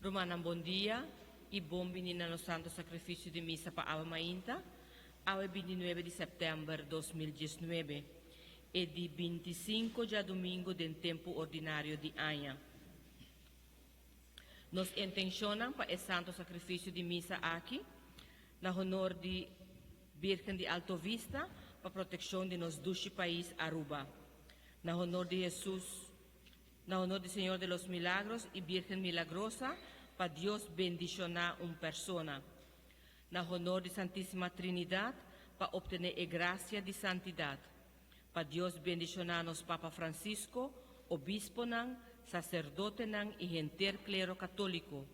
Romana, bom dia e bem-vindo no Santo Sacrifício de Missa para Ave Mainta, ao 29 de setembro de 2019 e de 25 de domingo do tempo ordinário de Anha. Nos intencionamos para o Santo Sacrifício de Missa aqui, na honor de Virgem de Alto Vista, para a proteção de nos dois países Aruba, na honor de Jesus, na honor do Senhor de los Milagros e Virgem Milagrosa, para Deus bendicionar uma persona, na honor de Santíssima Trinidade, para obter a graça de santidade, para Deus bendicionar nos Papa Francisco, obispo nan, sacerdote nan e gente clero católico,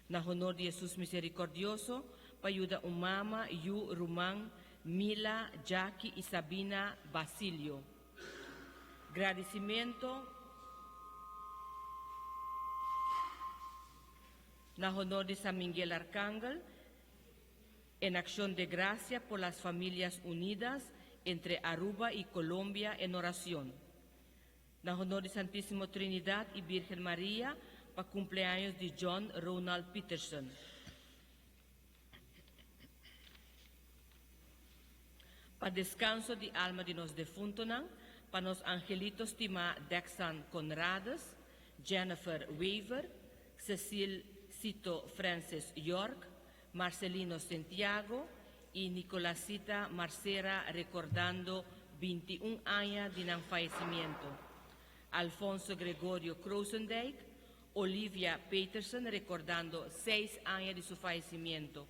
na honor de Jesus Misericordioso, para ayudar mama, Yu, Rumán, Mila, Jackie e Sabina Basilio. Agradecimento na honor de San Miguel Arcángel, en acción de gracia por las familias unidas entre Aruba y Colombia en oración. Na honor de Santísima Trinidad y Virgen María, para cumpleaños de John Ronald Peterson. Para descanso de alma de nos defuntos, para nos angelitos tima Dexan Conrades, Jennifer Weaver, Cecil Cito Francis York, Marcelino Santiago y Nicolásita Marcera recordando 21 años de fallecimiento. Alfonso Gregorio Kroosendijk, Olivia Peterson recordando 6 años de su fallecimiento.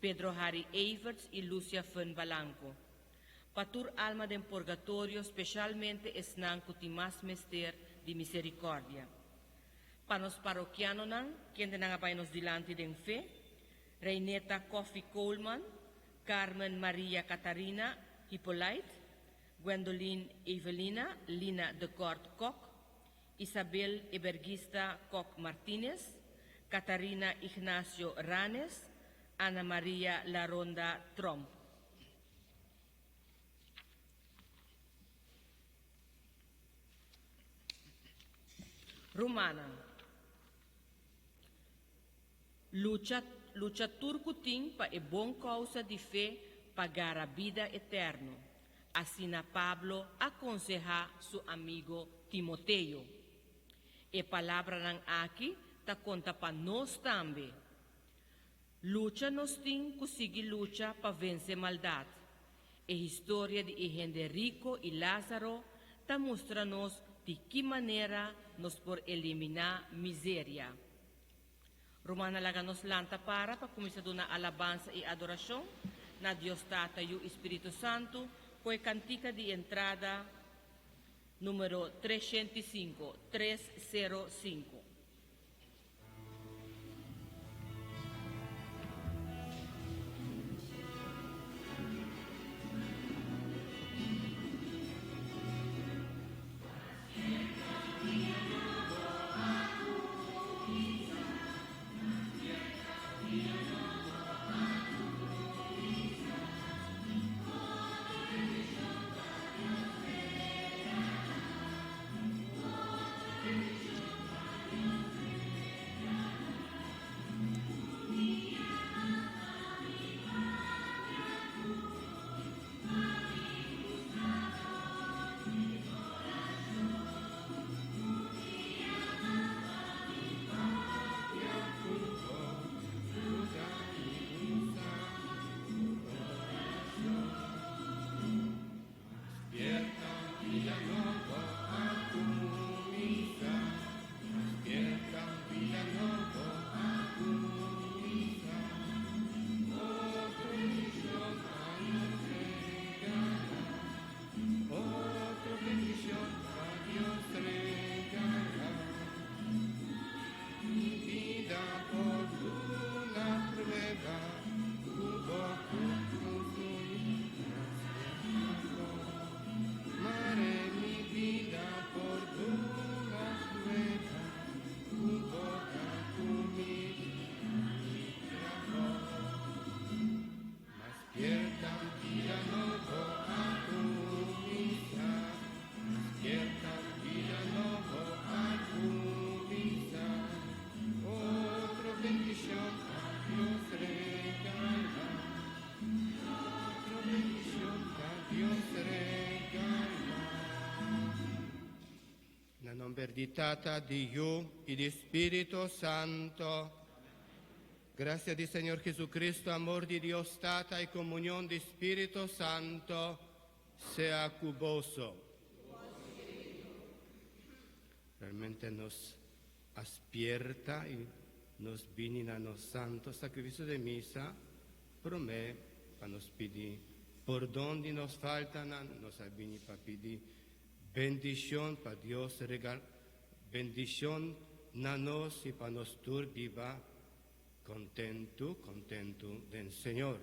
Pedro Harry Everts y Lucia Fön Balanco. Patur alma del purgatorio, especialmente esnanco de más mister de misericordia. Para los parroquianos, quien tengan nos delante de fe, Reineta Coffee Coleman, Carmen María Catarina Hippolyte, Gwendolyn Evelina, Lina de Cort Koch, Isabel Ebergista Koch Martínez, Catarina Ignacio Ranes, Ana María Laronda Trump. Romana. Lucha turcutim para a boa causa de fé pagar a vida eterna. Assim Pablo aconseja seu amigo Timoteo. E palavra não aqui ta conta para nós também. Lucha nos tem conseguir lucha para vencer maldade. A história de Henrico e Lázaro ta mostra-nos de que maneira nos por eliminar miséria. Romana laga nos lanta para começar na alabança e adoração na Deus Tata e o Espírito Santo, com a cantica de entrada número 305. Mare mi vida nombre di Tata, di Yu y di Espíritu Santo. Gracia di Señor Jesucristo, amor di Dios Tata y comunión di Espíritu Santo sea cuboso. Realmente nos despierta y nos viene a los santos sacrificio de misa, por me, para nos pedir perdón di nos faltan, nos viene para pedir bendición para Dios regal, bendición na nos y para nos viva contento del Señor.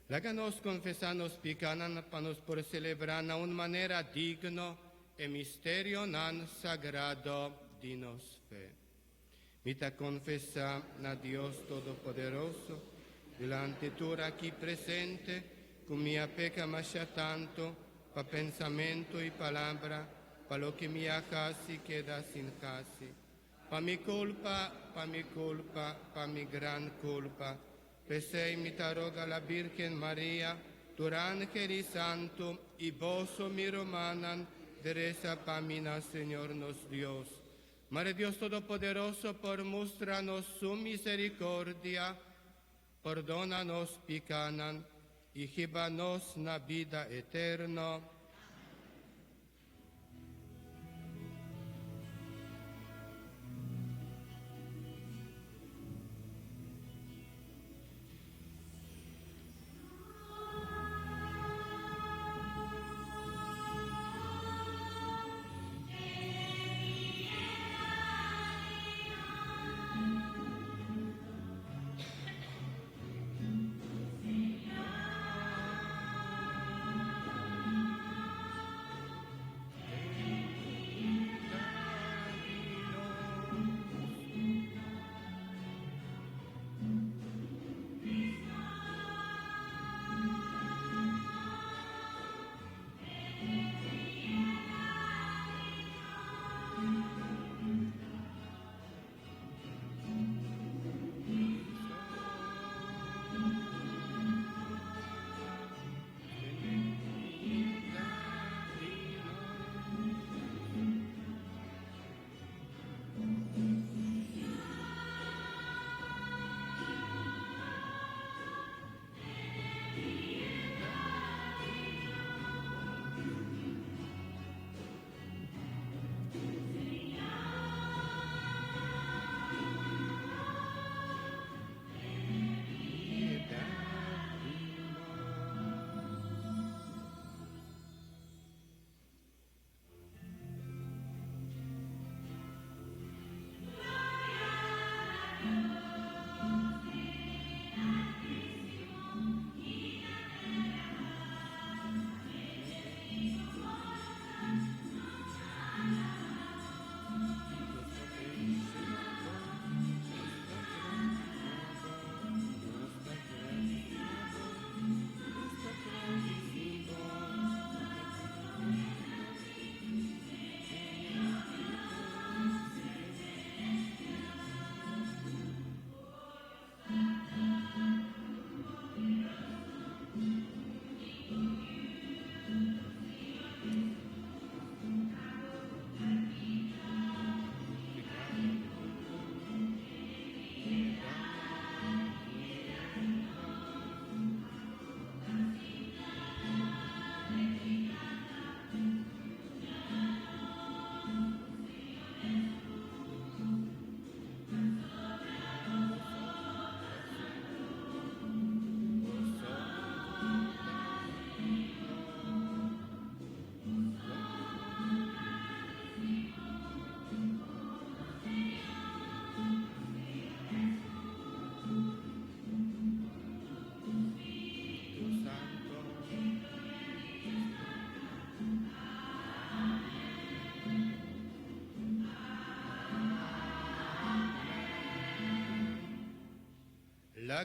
La que nos confesamos picanan para nos por celebrar a una manera digno e misterio nan sagrado di nos fe. Mita confesa a Dios Todopoderoso, delante tú aquí presente, con mi peca masha tanto, pa pensamiento y palabra, pa lo que mi casi queda sin casi. Pa mi culpa, pa mi gran culpa. Pesei mi taroga la Virgen María, tu ángel santo, y vos mi romanan, dereza pa mina Señor nos Dios. Madre Dios Todopoderoso, por mostrarnos su misericordia, perdónanos picanan, y líbranos na vida eterna.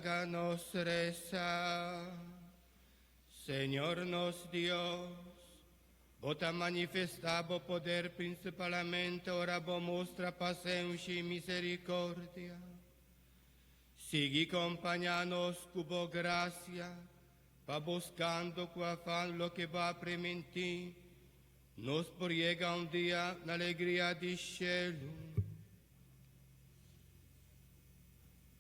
Háganos rezar. Señor nos Dios, vos manifestado poder principalmente, ora vos mostra paciencia y misericordia. Sigue acompañanos con gracia, va buscando con afán lo que va a permitir. nos porriega un dia n'allegria di cielo.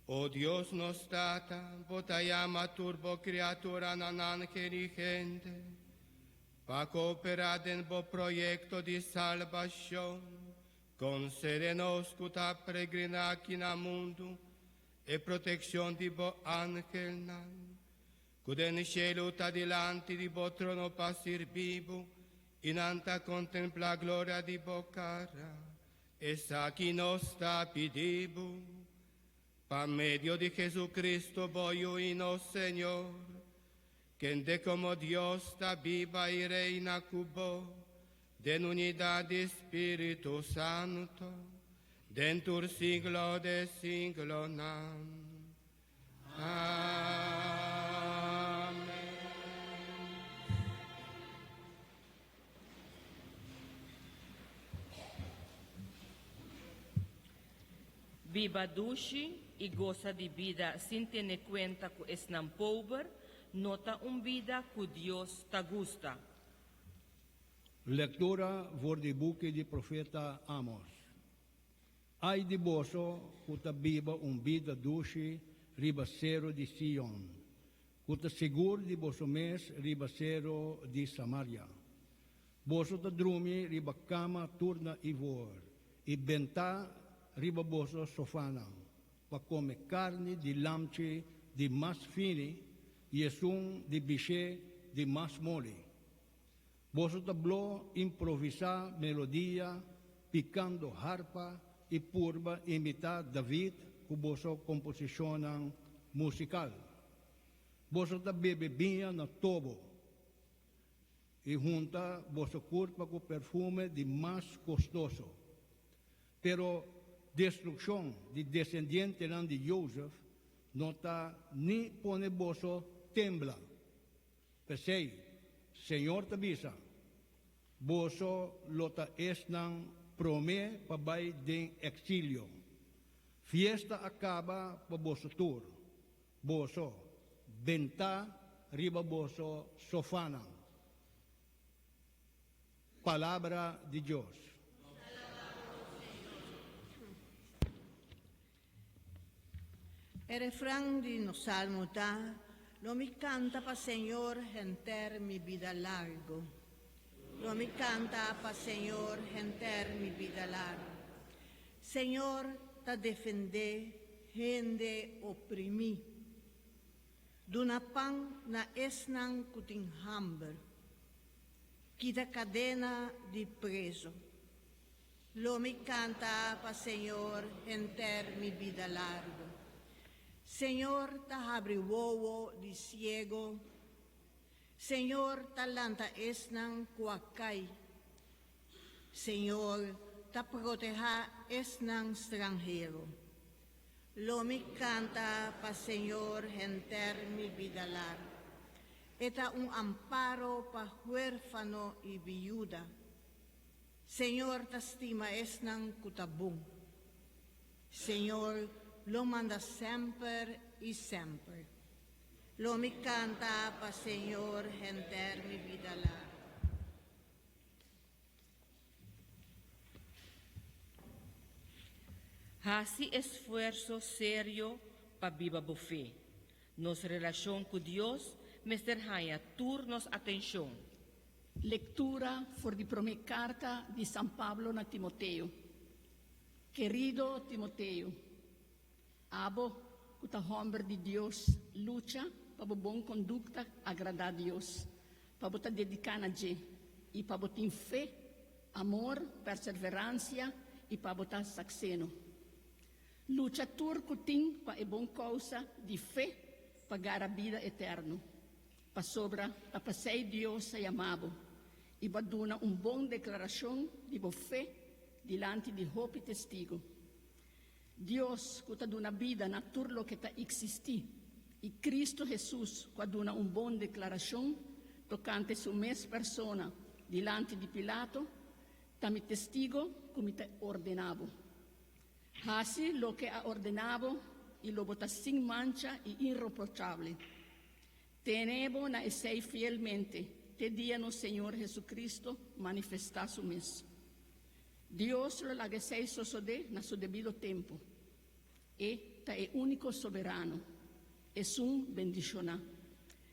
O Dios nos data, votaiama turbo creatura nanan gente, pa cooperar en bo proyecto di salvación, concedernos cuta peregrina aquí na mundo, e protección di bo ángel nan, cuden cielo ta delante di bo trono pa vivo, in anta contempla gloria di bo cara, esa aquí nos sta pidibo, pa medio de Jesucristo voy y no Señor, quien de como Dios está viva y reina cubo, de unidad de Espíritu Santo, dentro del siglo de siglo. Amén. Viva dushi y goza de vida sin tener cuenta que es nan pobre, nota vida que Dios te gusta. Lectura voor de boeken de profeta Amos. Ai di boso, kuta biba vida dushi ribasero di Sion, kuta sigur di boso mes ribasero di Samaria. Boso ta drumi ribakama turna ivor, e benta ribaboso sofana, pa come carne di lamci di mas fini, yesun di bishe di mas moli. Boso tablo improvisa melodia, picando harpa e purba imita David, kuboso composicionan musical. Boso tabebebia na tobo, e junta boso curpa com perfume de mais costoso. Pero destrucción de descendiente de Joseph nota ni pone boso tembla. Pesei, Señor tabisa, boso lota esnan prome pabay de exilio. Fiesta acaba pa boso tour. Boso, benta riba boso sofana. Palabra de Dios. El refrán de nos salmo da, lo mi canta pa Señor enter mi vida largo. Lo mi canta pa Señor enter mi vida largo. Señor, ta defende gente oprimí. Duna pan na esnan kuting hamber. Kita cadena di preso. Lo mi canta pa Señor enter mi vida largo. Señor, ta abre wowo di ciego. Señor, ta lanta esnan kuakay. Señor, ta proteja esnan extranjero. Lo mi canta pa Señor enter mi vida larga. Eta un amparo pa huérfano y viuda. Señor, ta estima esnan kutabung. Señor, lo manda sempre y sempre. Lo mi canta pa Señor enter mi vida larga. Hasi esfuerzo serio pa viva buffet. Nos relación con Dios, Mr. Haya, turnos atención. Lectura for di prima carta di San Pablo na Timoteo. Querido Timoteo, abo kuta hombre de Dios lucha pa bon conducta agrada a Dios, pa bota dedicana je, e pa botin fe, amor, perseverancia e pa bota saxeno. Lucha tur kuting pa e bon causa di fe pagar a vida eterno. Pa sobra pa pasei Dios e amabo, e baduna bom declaração de bo fe dilante di hopi testigo. Dios que duna vida na turlo que ta existi, e Cristo Jesus que duna bom declaração tocante su mes persona dilante di Pilato, tami testigo come te ordenavo. Hasi lo que ha ordenavo e lo bota sin mancha e irreprochable. Tenevo na esei fielmente te dia no Senhor Jesucristo manifestar su mesmo. Deus lo laguesei sosode na seu devido tempo. E ta é único soberano. Es un bendicioná.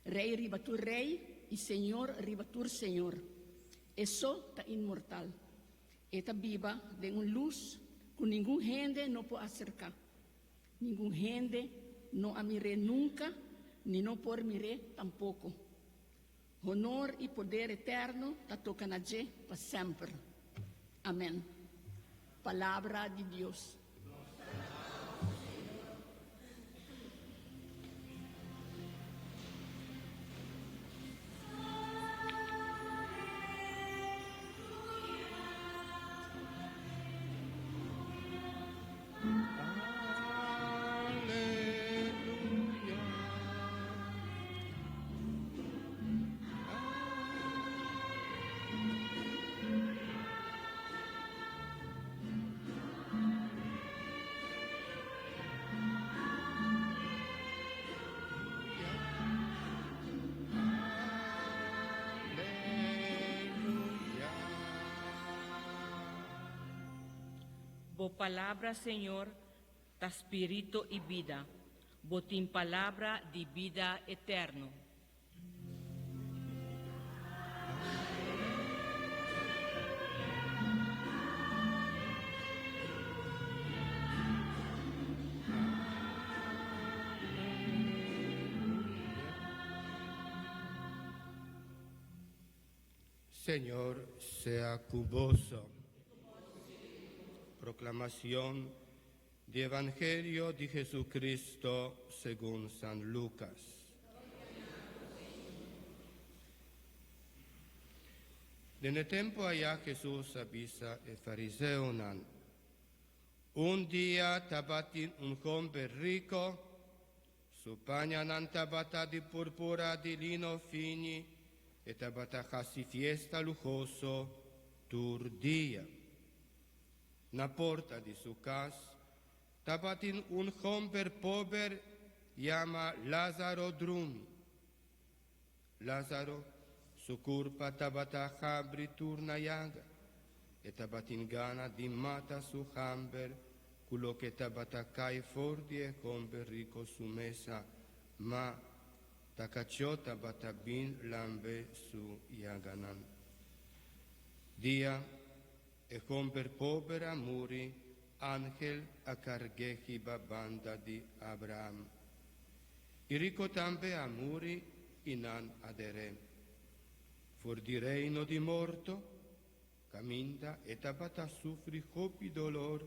Rei ribatur rei e Senhor ribatur Senhor. Eso ta inmortal. E ta viva de un luz que ningún gente no puede acercar. Ningún gente no a miré nunca, ni no por miré tampoco. Honor e poder eterno ta tocan a Je para sempre. Amém. Palavra de Deus. Bo palavra, Senhor, da espírito e vida. Bo tem palavra de vida eterno. Señor, sea cuboso. Proclamación del Evangelio de Jesucristo según San Lucas. En el tiempo allá Jesús avisa el fariseo nan. Un día tabatin un hombre rico, su paña nan tabata de púrpura de lino fini, e tabata casi fiesta lujoso tur día. Na porta di su casa, tabatin un hombre pobre llama Lázaro drum. Lázaro, su curpa tabata habri turna yaga, e tabatin gana di mata su hamber, quello che tabata cai forti e hombre rico su mesa, ma takaccio tabata bin lambe su yaganan. Dia, e hombre povera muri, angel a cargehi babanda di Abraham. I rico tambe a muri inan adere. For di reino di morto, caminda e tabata sufri hopi dolor,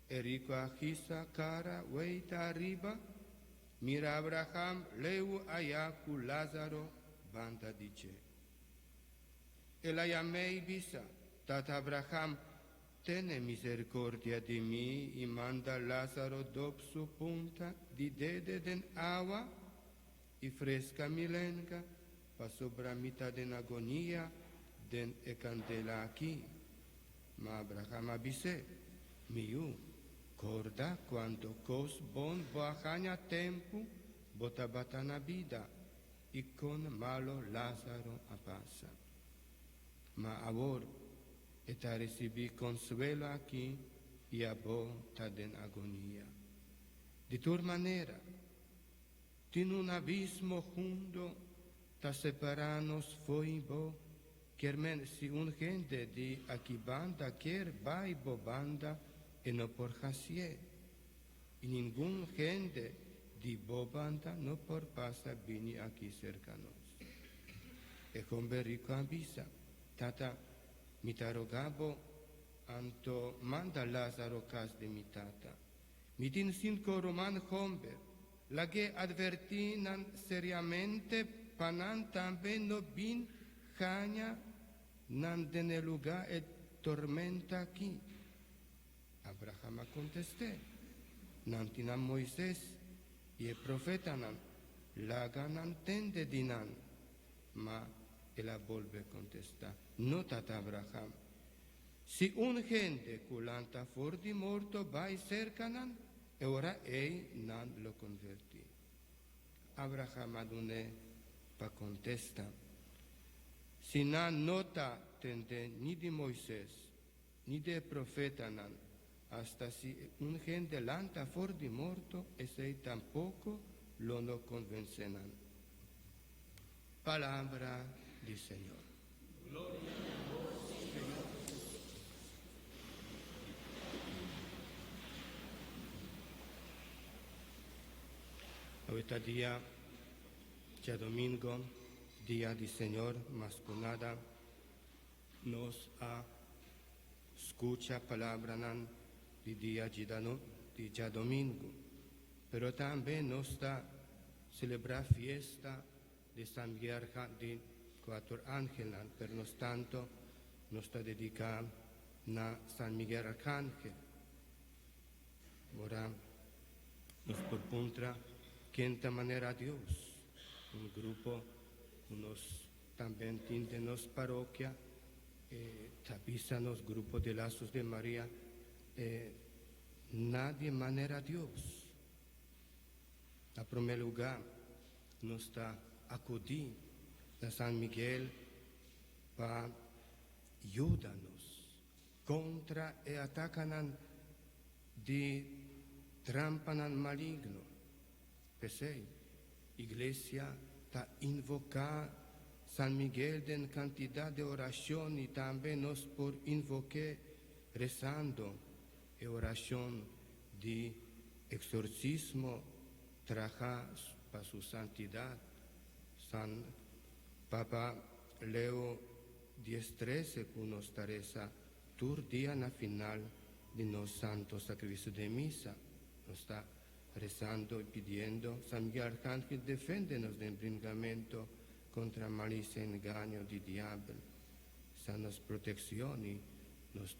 e rico a chisa cara weita arriba, mira Abraham leu ayaku Lazaro banda dice. E la llamei bisa, Tata Abraham, tene misericordia di me e manda Lazaro dop su punta di dede den aua e fresca milenga pa sopra mitad den agonia den e candela aquí. Ma Abraham abise, miu, corda quando cos bon boacania tempo botabatana vida e con malo Lazaro a passa. Ma avor e ta recibí consuelo aquí y a bo ta den agonía. De tu manera, tin un abismo junto, ta separanos foi bo, quermen si un gente di aquí banda quer vai bo banda e no por jasie, y ningún gente di bo banda no por pasa vini aquí cercanos. E con rico avisa, tata, mi tarogabo anto manda Lazaro cas de mi tata. Mi tin cinco roman homber, la que advertinan seriamente panan también no bin jaña nan dene lugar et tormenta aquí. Abraham contesté, nantinan Moisés y el profeta nan, la ganan tende dinan, ma ela volve contesta, no tata Abraham. Si un gente culanta for di morto vai cercanan, e ora ei nan lo convertì. Abraham adune pa contesta, Si nan nota tende ni de Moisés, ni de profeta nan, hasta si un gen delanta for di morto, e sei tampoco lo no convencenan. Palabra del Señor. Ahorita día, ya domingo, día del Señor, más que nada, nos escucha palabra nan di día di ya domingo, pero también nos está celebrar fiesta de San Miguel de Cuatro Ángeles, pero nos tanto nos está dedicado a San Miguel Arcángel. Ahora nos propunta quinta manera a Dios, un grupo, unos también de nos parroquia, tapiza los grupos de lazos de María, nadie manera a Dios. En primer lugar, nos está acudir a San Miguel para ayudarnos contra e atacan de trampan maligno. Pensei, iglesia está invocar San Miguel en cantidad de oración y también nos por invocar rezando e oración de exorcismo traja para su santidad. San Papa Leo XIII con nos taresa tur día na final de nos santo sacrificio de misa. Nos está rezando y pidiendo, San Miguel Arcángel, deféndenos del brincamiento contra malicia y engaño del diablo. Sanos protección y nos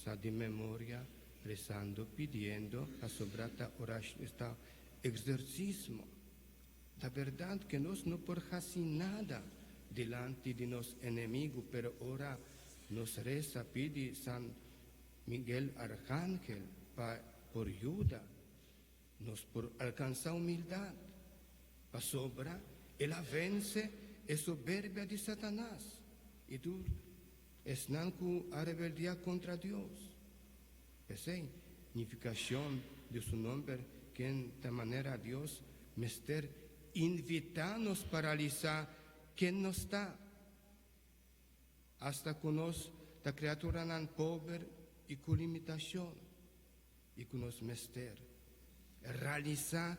sa de memoria, rezando, pidiendo a sobrata oración, está exorcismo. La verdad que nos no por casi nada delante de nos enemigos, pero ahora nos reza, pide San Miguel Arcángel por ayuda, nos por alcanzar humildad, para sobra, él vence la soberbia de Satanás, y tú es nanku a rebeldía contra Dios. Esa significación de su nombre, que en esta manera Dios mester invitarnos para realizar quien no está, hasta con nos, la criatura nan pobre y con limitación, y con nos mester realizar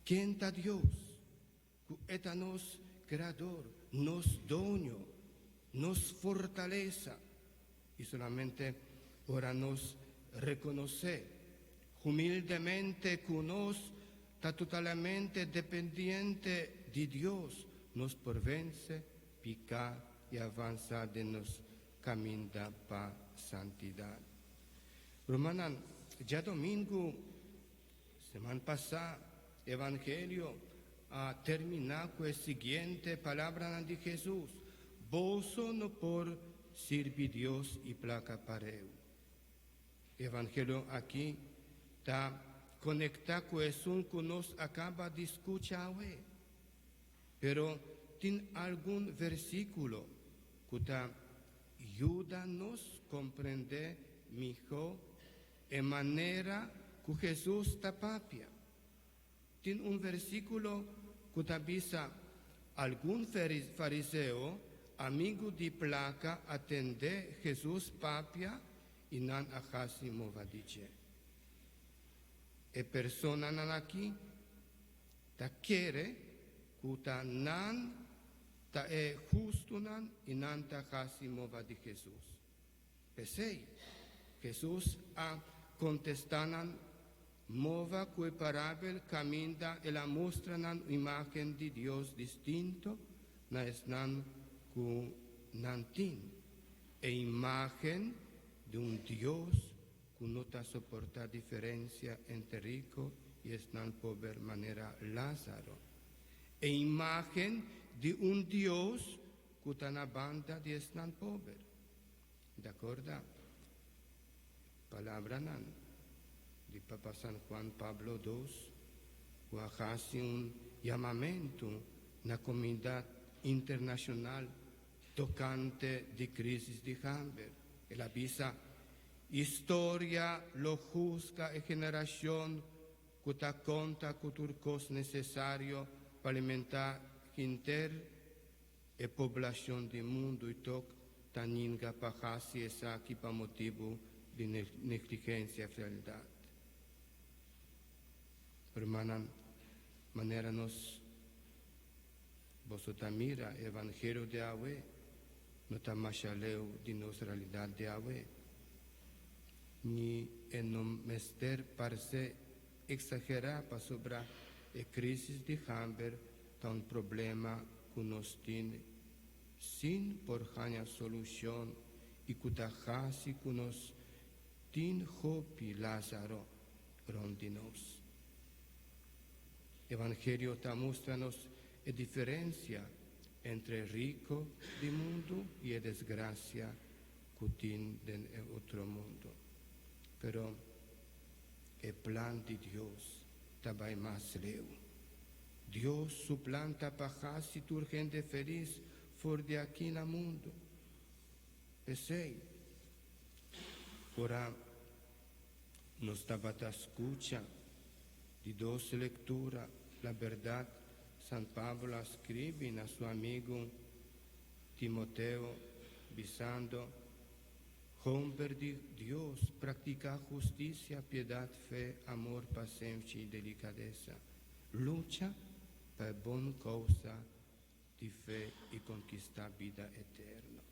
quien está Dios, que es nos creador, nos dueño, nos fortaleza, y solamente ahora nos reconoce humildemente que nos está totalmente dependiente de Dios, nos porvence, pica y avanza de nos camina para santidad. Romana, ya domingo, semana pasada, Evangelio a terminar con la siguiente palabra de Jesús: vos no por servir Dios y placa para él. Evangelio aquí está conectado con eso que nos acaba de escuchar hoy, pero tiene algún versículo que está ayúdanos a comprender mejor de manera que Jesús está papia. Tiene un versículo que te avisa algún fariseo, amigo de placa, atende Jesús papia y nan ajasi movadiche. E persona nan aquí ta quiere que ta nan ta justo nan y nan ta ajasi movadi Jesús. Pesei, Jesús a contestanan mova que parábel caminda e la mostran imagen de Dios distinto na esnan ku nantin e imagen de un Dios que no ta soporta diferencia entre rico y esnan pobre manera Lázaro e imagen de un Dios que ta na banda de esnan pobre. ¿De acuerdo? Palabra nan de Papa San Juan Pablo II, que hace un llamamiento na comunidad internacional tocante di crisi di Hamber. E la visa historia lo juzga e generación que conta culturcos necesario para alimentar inter e población del mundo y toc taninga pajasi esa aquí pa motivo de negligencia y frialdad. Hermanan, manera nos vosotamira evangelio de Yahweh, no tamachaleu de nos realidad de Yahweh, ni en un mester parece exagerar para sobre a crisis de Hamber, tan problema que nos tiene, sin por hanya solución y kutahasi que nos tin hopi Lázaro rondinos. Evangelio ta mostranos la diferencia entre el rico del mundo y la desgracia que tiene en otro mundo. Pero el plan de Dios también más leo. Dios suplanta para si tu gente feliz fuera de aquí en el mundo. Pensei, ahora nos estaba a escucha de dos lecturas, la verdad, San Pablo escribe a su amigo Timoteo, diciendo, hombre de Dios, practica justicia, piedad, fe, amor, paciencia y delicadeza. Lucha per buona causa di fe y conquista vida eterna.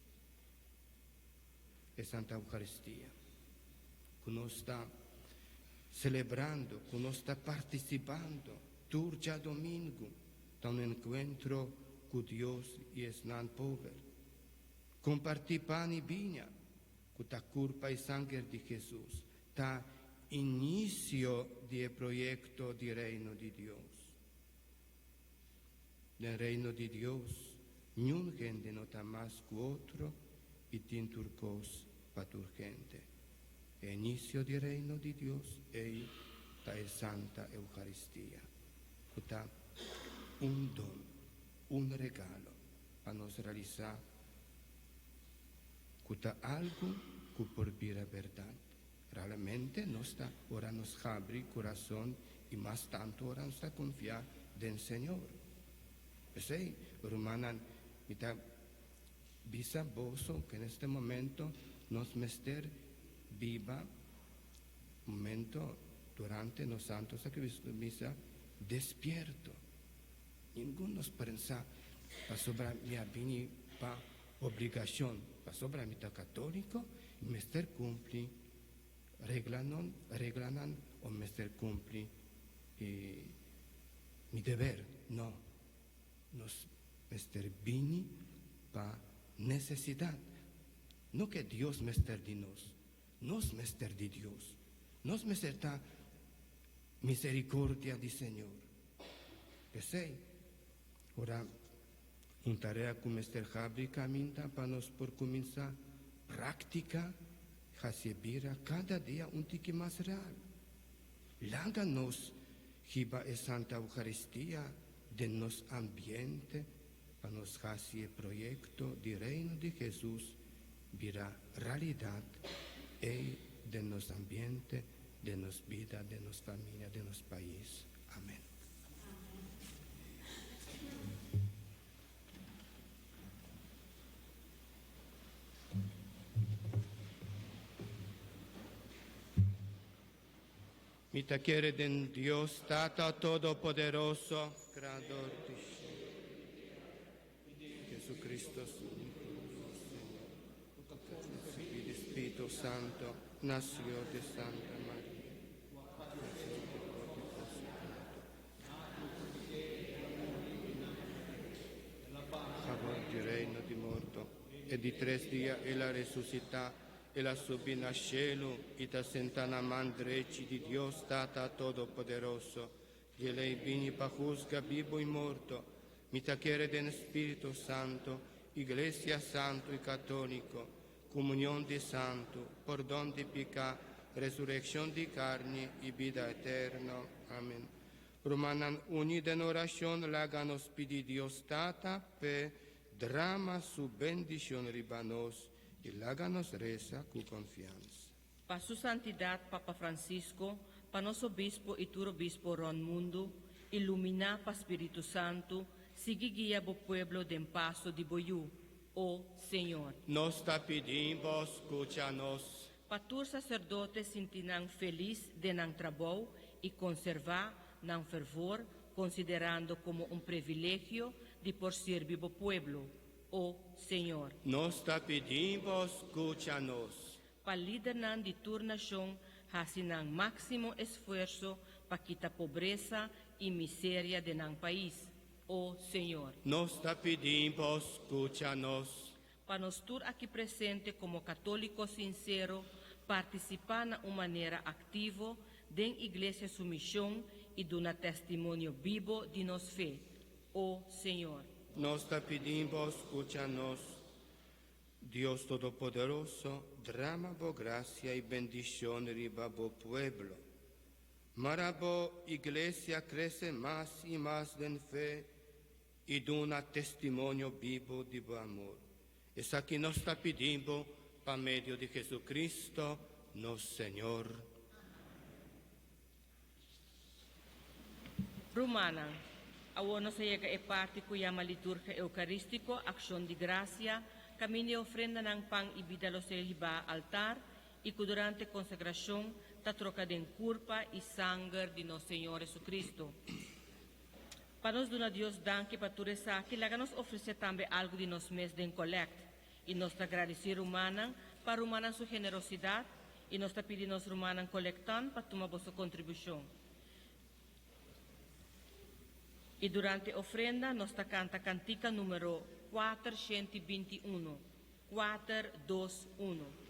Es Santa Eucaristía, que nos está celebrando, que nos está participando, turja domingo, tan encuentro con Dios y es nan pobre. Compartir pan y viña, con la culpa y sangre de Jesús, ta inicio del proyecto del reino de Dios. Nel reino di Dios, non gente nota más que otro y tinturcos patur gente. El inicio del reino di Dios è la Santa Eucaristía, que está un don, un regalo para nos realizar, que está algo que por vida verdad. Realmente no está, ahora nos abre corazón y más tanto ahora nos está confiar del Señor. Sí, hermanan, mita visa boso que en este momento nos mester viva momento durante los santos sacrificios de misa despierto. Ninguno nos pensa para sobre mi avini pa obligación, para sobre mi católico, y mester cumpli reglanan o mester cumpli mi deber, no. Nos mester vini pa necesidad. No que Dios mester de nos mester de Dios. Nos mester ta misericordia di Señor. Pensei, ora un tarea con mester Jabri caminta para nos por comenzar práctica, hasibira cada día un tiki más real. Láganos hiba e Santa Eucaristía de nos ambiente para nos hacer el proyecto del reino de Jesús virá realidad de nos ambiente, de nos vida, de nos familia, de nos país. Amén. Mita quiere den Dios, Tata Todopoderoso, Creador de Jesucristo, su Señor, el Espíritu Santo, nació de Santa María. Favor del reino di morto, e di 3 días e la resucità, e la subina al cielo, y ta sentana man dreci di Dios Tata Todopoderoso, y lei vini pa juzga vivo y morto, mita quiere den Espíritu Santo, Iglesia Santo y Católico, comunión de santo, perdón de pecado, resurrección de carne y vida eterna. Amén. Romanan unida en oración, láganos pidi Dios Tata, pe drama su bendición ribanos y láganos reza con confianza. Pa su santidad Papa Francisco, pa nos obispo y tu obispo Ron Mundo, ilumina pa Espíritu Santo, sigue guía bo pueblo de paso de boyú, oh Señor. Nos te pedimos, escúchanos. Pa tur sacerdotes sintinan feliz de nan trabajo y conservar nan fervor, considerando como un privilegio de por servir bo pueblo, oh Señor. Nos te pedimos, escúchanos. Pa líder nan de turnación, hasinan máximo esfuerzo pa quitar pobreza y miseria de nan país, oh Señor. Nos te pedimos, escúchanos. Para nos tur aquí presente como católico sincero, participar de una manera activa de iglesia su misión y de un testimonio vivo de nos fe, oh Señor. Nos te pedimos, escúchanos. Dios Todopoderoso, derrama bo gracia y bendición riba bo pueblo. Marabo iglesia crece más y más en fe y de un testimonio vivo de bo amor. Es aquí nos está pidiendo, por medio de Jesucristo, nuestro Señor. Romana, ahora se llega a parte que llama liturgia eucarístico, acción de gracia, camino ofrenda ng pan y vida los eliba altar, y que durante consagración ta troca den culpa y sangre de nuestro Señor Jesucristo. Para nos donar Dios dan que para tu rezar, que nos ofrece también algo de nos mes de collect. Y nos agradecer humana para humana su generosidad y nos pedir nos humana colectan para tomar su contribución. Y durante ofrenda nos canta cantica número 421, 421.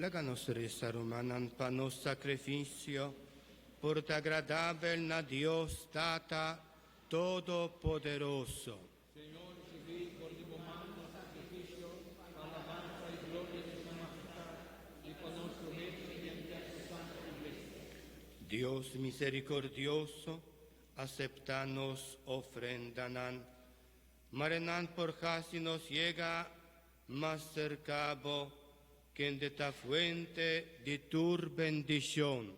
Láganos rezar humanan pa nos sacrificio, por te agradable na Dios Tata Todopoderoso. Dios misericordioso, aceptanos ofrendanan, marenan por si nos llega más cercabo que en de ta fuente de tu bendición.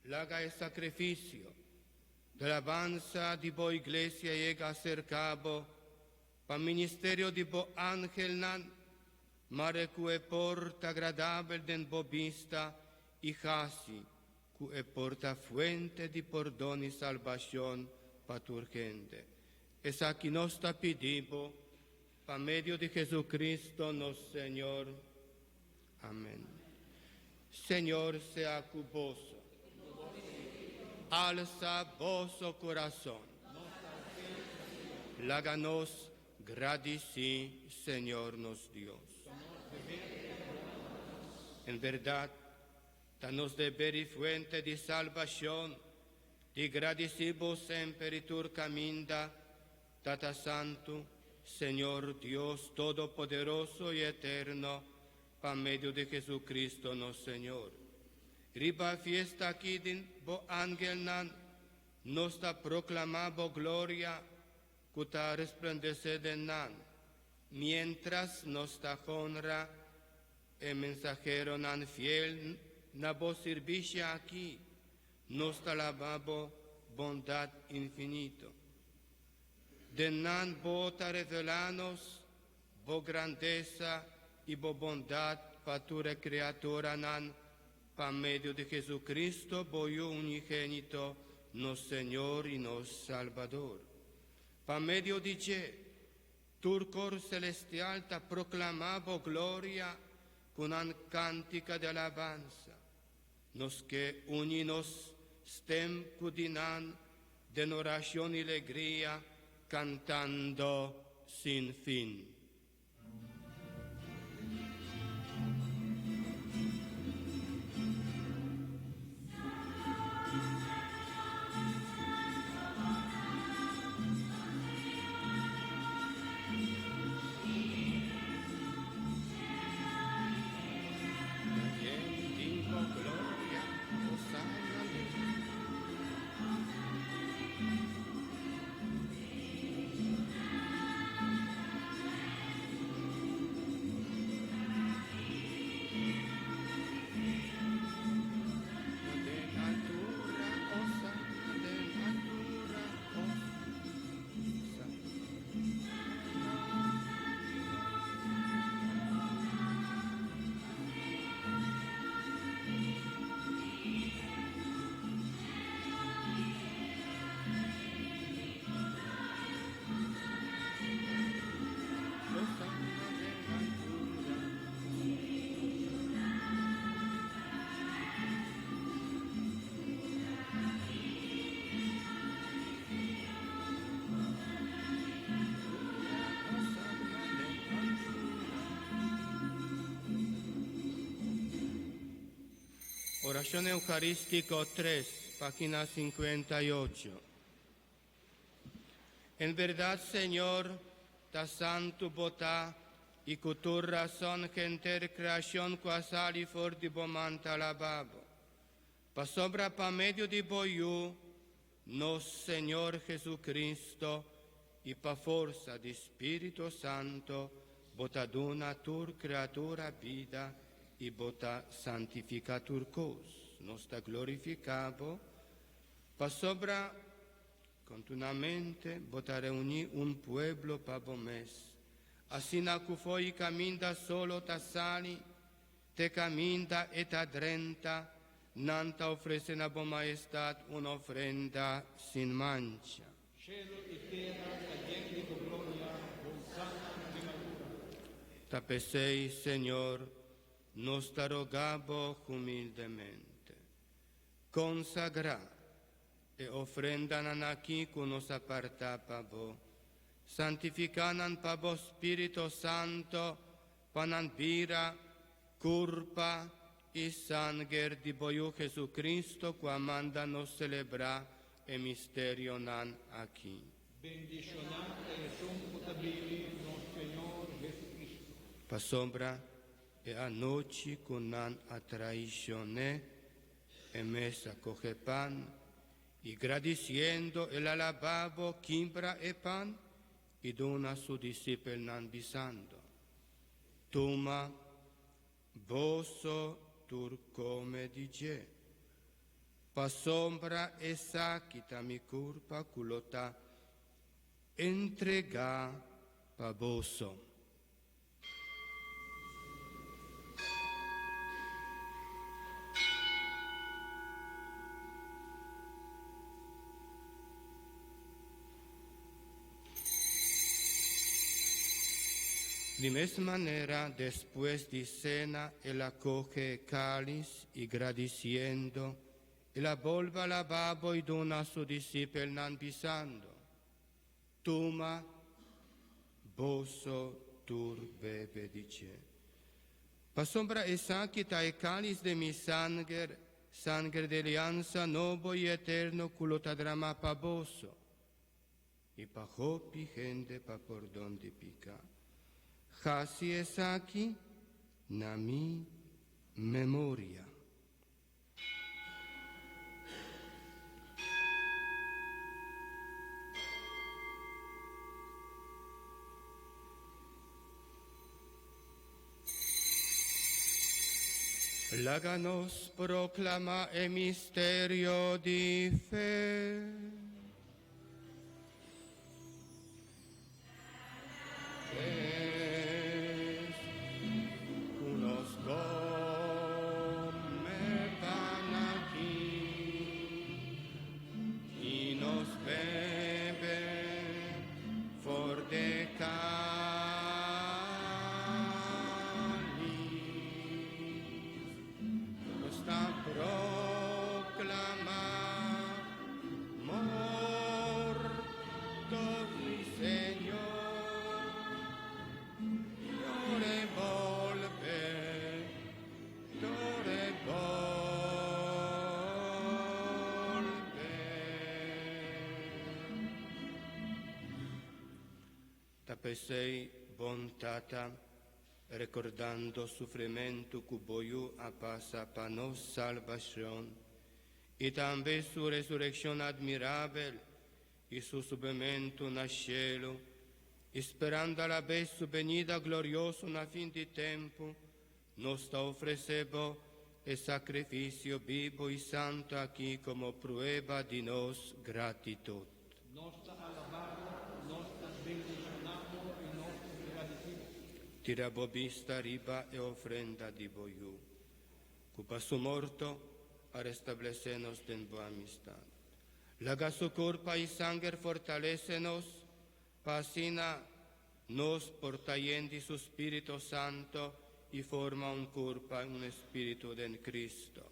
Laga el sacrificio de alabanza de bo iglesia llega acercabo, pa ministerio de bo ángel nan, mare cue porta agradable den bo vista, y hasi, cue porta fuente de perdón y salvación pa tu gente. Es aquí nos ta pidibo, pa medio de Jesucristo nuestro Señor. Amén. Señor sea cuboso. Alza vosso corazón. Láganos gradici, Señor nos Dios. En verdad, danos deber y fuente de salvación, di gradicibo sempre tur caminda, Tata Santo, Señor Dios Todopoderoso y Eterno, por medio de Jesucristo nuestro Señor. Riba fiesta aquí din bo ángel nan, nosta proclamabo gloria, cuta resplandece nan, mientras nosta honra, el mensajero nan fiel, na bo servicia aquí, nosta lavabo bondad infinito. De nan bota revelanos, bo grandeza y bo bondad pa tu creatora nan, por medio de Jesucristo, boyo unigénito, nos Señor y nos Salvador. Por medio de Je, turcor celestial ta proclamabo gloria con una cántica de alabanza. Nos que uninos stem cudinan de oración y alegría, cantando sin fin. Oración Eucarístico 3, página 58. En verdad, Señor, ta santo botá y cu tu razón genter creación quasal y for di bomanta alababo. Pa sobra pa medio di boiú, nos Señor Jesucristo, y pa forza di Spirito Santo, botaduna tur creatura vida, y bota santificatur cos, nos ta glorificabo, pa sobra continuamente bota reunir un pueblo pa bomes, así na cu foi caminda solo ta sali, te caminda et adrenta, nanta ofrece na bo maestad una ofrenda sin mancha. Cielo y tierra, cayendo tu gloria, Hosanna primavera. Tapesei, Señor, nos te rogabo humildemente. Consagra e ofrendan aquí con nos aparta pa bo, santificanan pa bo Spirito Santo, panan vira, curpa y sanger di boiu Jesucristo, qua manda nos celebra e misterio nan aquí. Bendicionate e son potabili, nos Señor Jesucristo. Pa sombra e a noci con nan a traicioné, e mesa coge pan, y gradiciendo el alababo quimbra e pan, y dona su discípulo nan bisando. Toma, voso tur come dice, pa sombra esa quita mi culpa culota entrega pa boso. De misma manera, después de cena, él acoge el cáliz y agradeciendo, y la vuelve al lavabo y dona a su discípulo pisando. Toma, boso, tur, bebe, dice. Pa sombra esa quita el cáliz de mi sangre, sangre de alianza, nuevo y eterno, culota drama pa boso. Y pa hopi gente pa por donde pica. Hasi es aquí, na mi memoria. Láganos proclama el misterio de fe. Tapesei bontata, recordando sufrimiento que voy a pasar para nuestra salvación, y también su resurrección admirable y su subimiento en el cielo, esperando a la vez su venida gloriosa en fin de tiempo, nos ofrecemos el sacrificio vivo y santo aquí como prueba de nuestra gratitud. Nos alabamos, nos bendicionamos y nos agradecemos. Tira bobista riba e ofrenda di boiú. Cupa su morto a restablecernos en boa amistad. Laga su corpa y sangre fortalecenos, pasina nos portayendi su Espíritu Santo y forma un cuerpo y un espíritu en Cristo.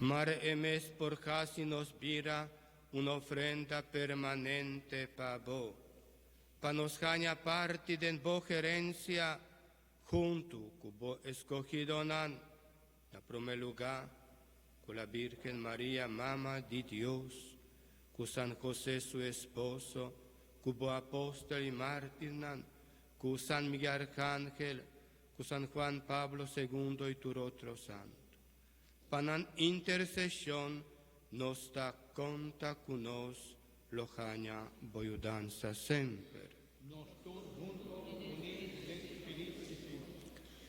Mare emes por casi nos vira una ofrenda permanente pa bo, pa nos jaña parte de bo herencia junto con bo escogido nan, en primer lugar con la Virgen María, Mamá de Dios, con San José su esposo, con bo apóstol y mártir nan, con San Miguel Arcángel, con San Juan Pablo II y tu otro santo. Panan intercesión nos da conta con nos lo jaña boyudanza siempre.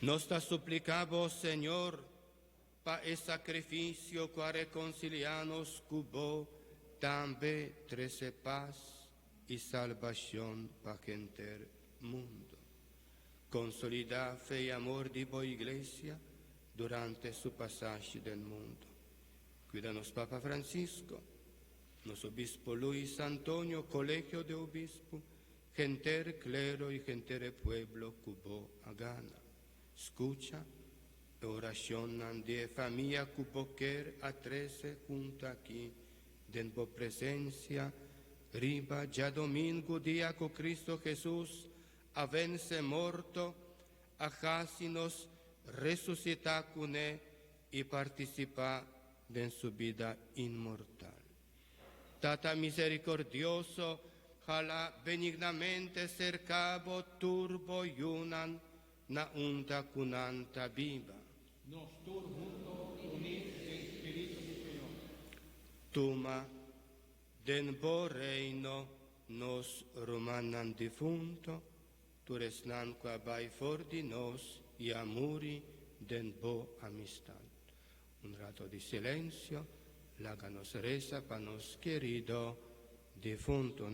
Nos da suplicamos, Señor, pa el sacrificio que reconcilianos cubo, también trece paz y salvación pa gente mundo. Consolida fe y amor de boa iglesia durante su pasaje del mundo. Cuídanos Papa Francisco, nos obispo Luis Antonio, colegio de obispo, gente clero y gente pueblo cubo a gana. Escucha, oración de familia cubo quer a 13 junto aquí, den bo presencia, riba ya domingo día con Cristo Jesús, a vence morto, a nos resucita con él y participa de su vida inmortal. Tata misericordioso, jala benignamente cercabo turbo yunan na unta cunanta viva. Nos tur junto unir el Espíritu del Señor. Tuma, den bo reino nos romanan difunto, tu resnan qua bai for di nos y amuri den bo amistad. un rato di silenzio, láganos reza para nos querido difunto.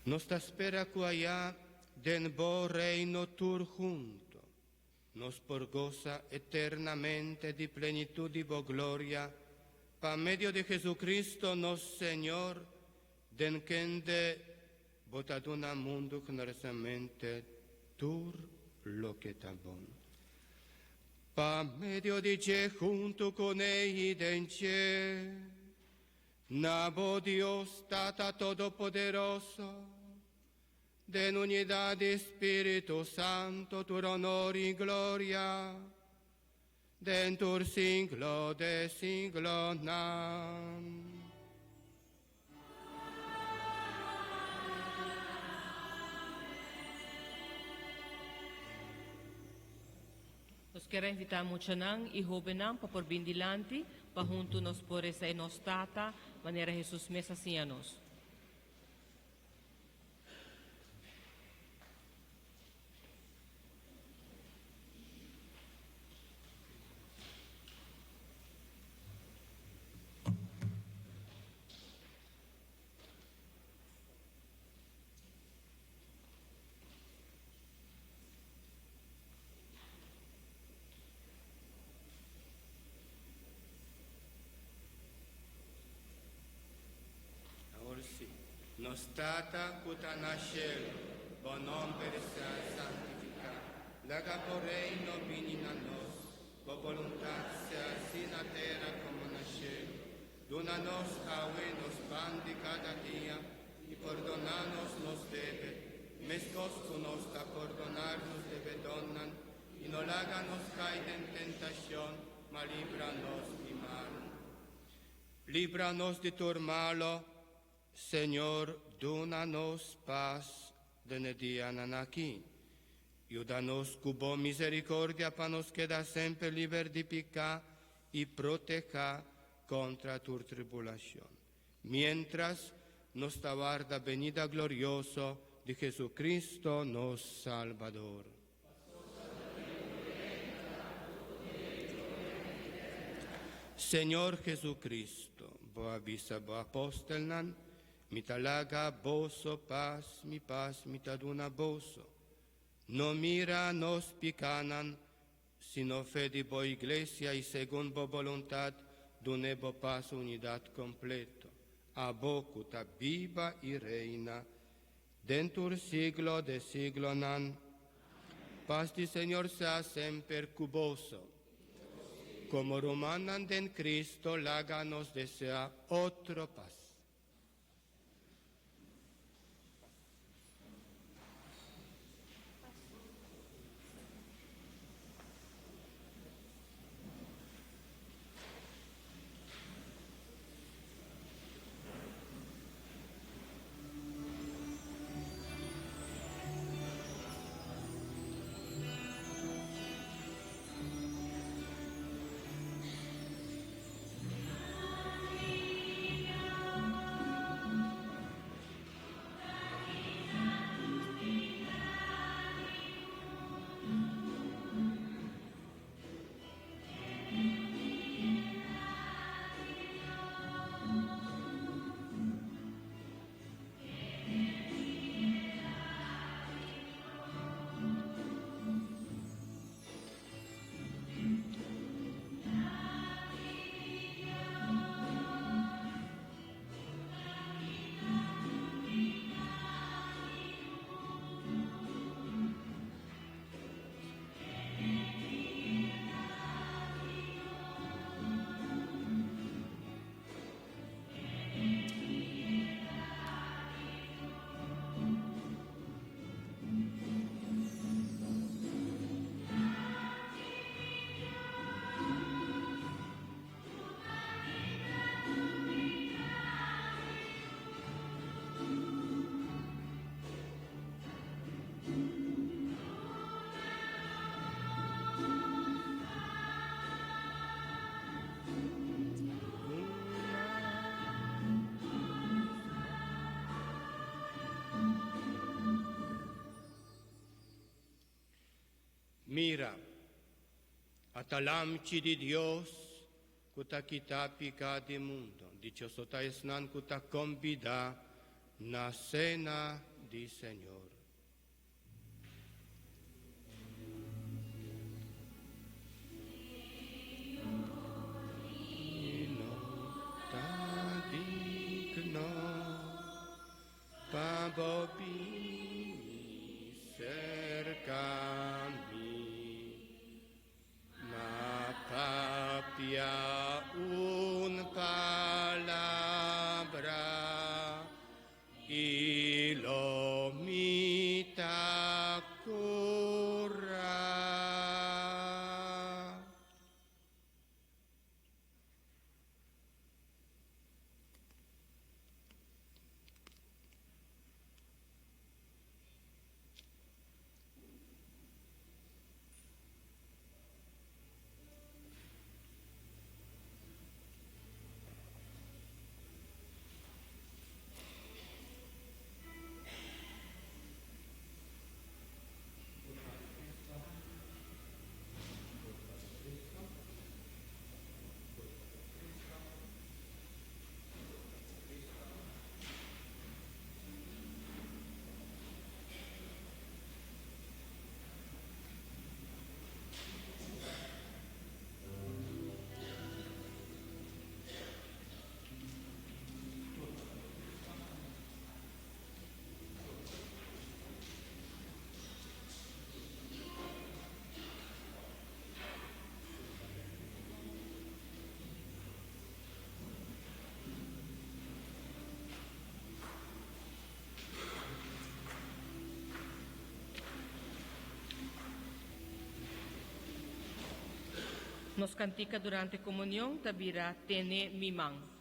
Nostra spera quaia den bo reino tur junto, nos por goza eternamente di plenitud y bo gloria, pa medio de Jesucristo nos Señor, den kende botaduna mundo generosamente tur lo que tabon. Pa medio di che junto con egli denche, nabo Dios Tata Todopoderoso, de unidad de Espíritu Santo, tu honor y gloria, dentur siglo de siglo. Nos quero invitar muito e jovenão para por bem dilante, para junto nos por essa enostata, maneira Jesus mesa assim a nós. Nostata puta nascere, bon nom per essere santificato, laga por reino vinin a nos, po voluntad sea así na terra como na cielo. Dona nos aue nos pan de cada día, y perdonanos nos debe, mescos con nos a perdonarnos debe donan, y no láganos caer en tentación, ma líbranos de mal. Líbranos de tu malo, Señor, dónanos paz de día aquí. Ayúdanos cubo misericordia para nos quedar siempre libre de pecar y proteger contra tu tribulación. Mientras nos aguarda venida gloriosa de Jesucristo, nos Salvador. Señor Jesucristo, boa vista, boa apóstol, mi talaga boso paz, mi taduna boso. No mira nos picanan, sino fe de bo iglesia y según bo voluntad, dune bo paz unidad completo. A bocu ta viva y reina, dentur siglo de siglo nan. Paz di Señor sea semper cuboso. Como romanan den Cristo, láganos desea otro paz. Mira, atalam ci di Dios, kuta kita pika di mundo. Dichoso taes nan kuta convida na cena di Señor. Pabobini cercami, mapapia un palabra y lo mita cura. Nos cantica durante comunión, tabira tene mimang.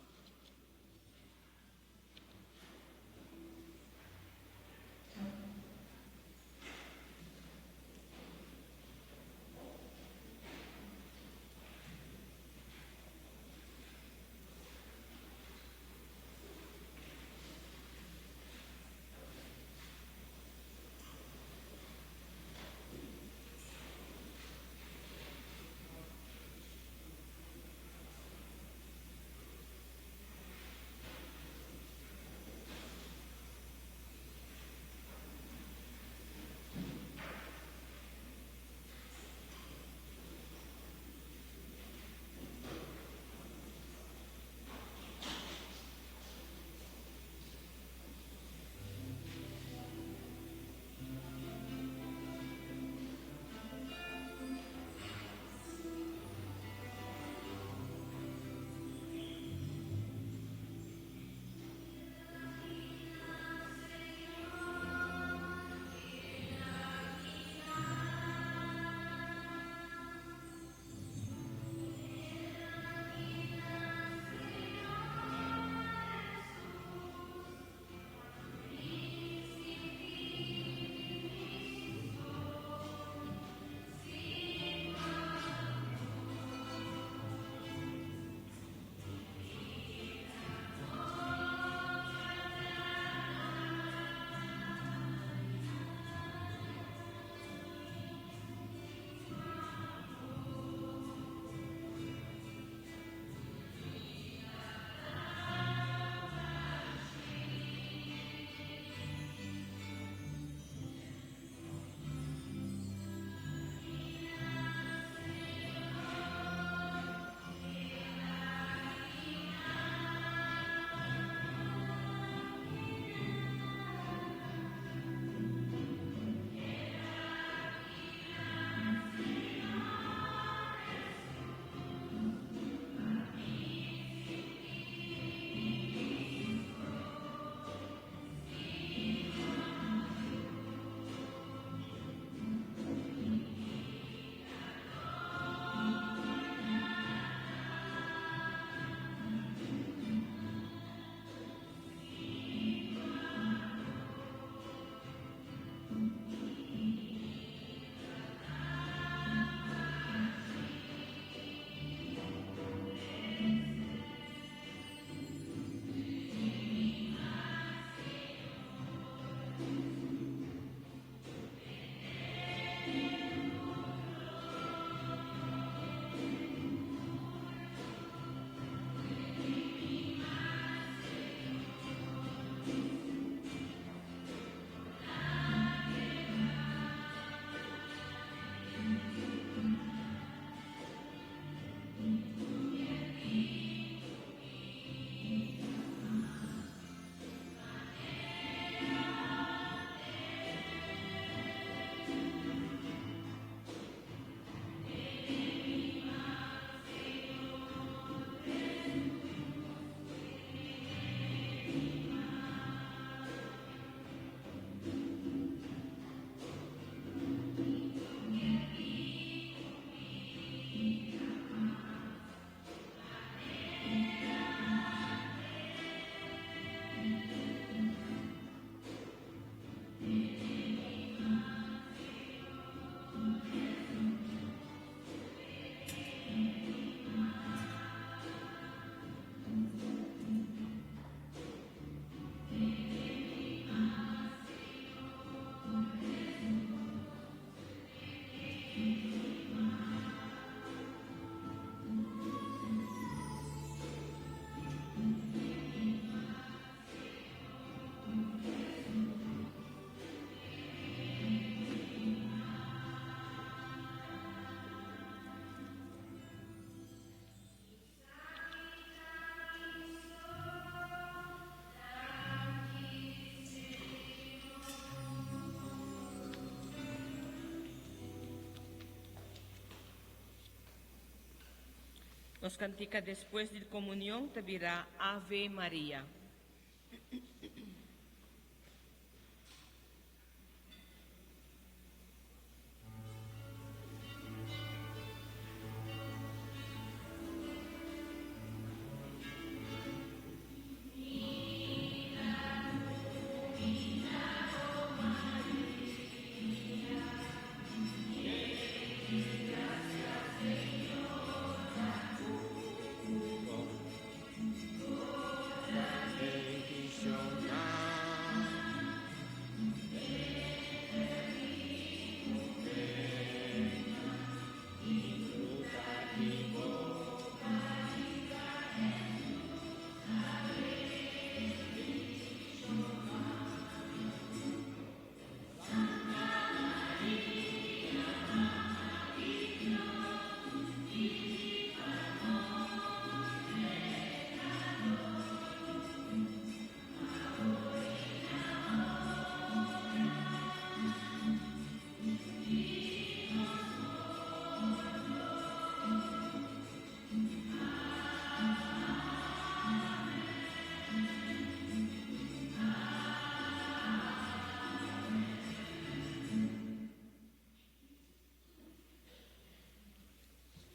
Nos cantica después de comunión, te dirá Ave María.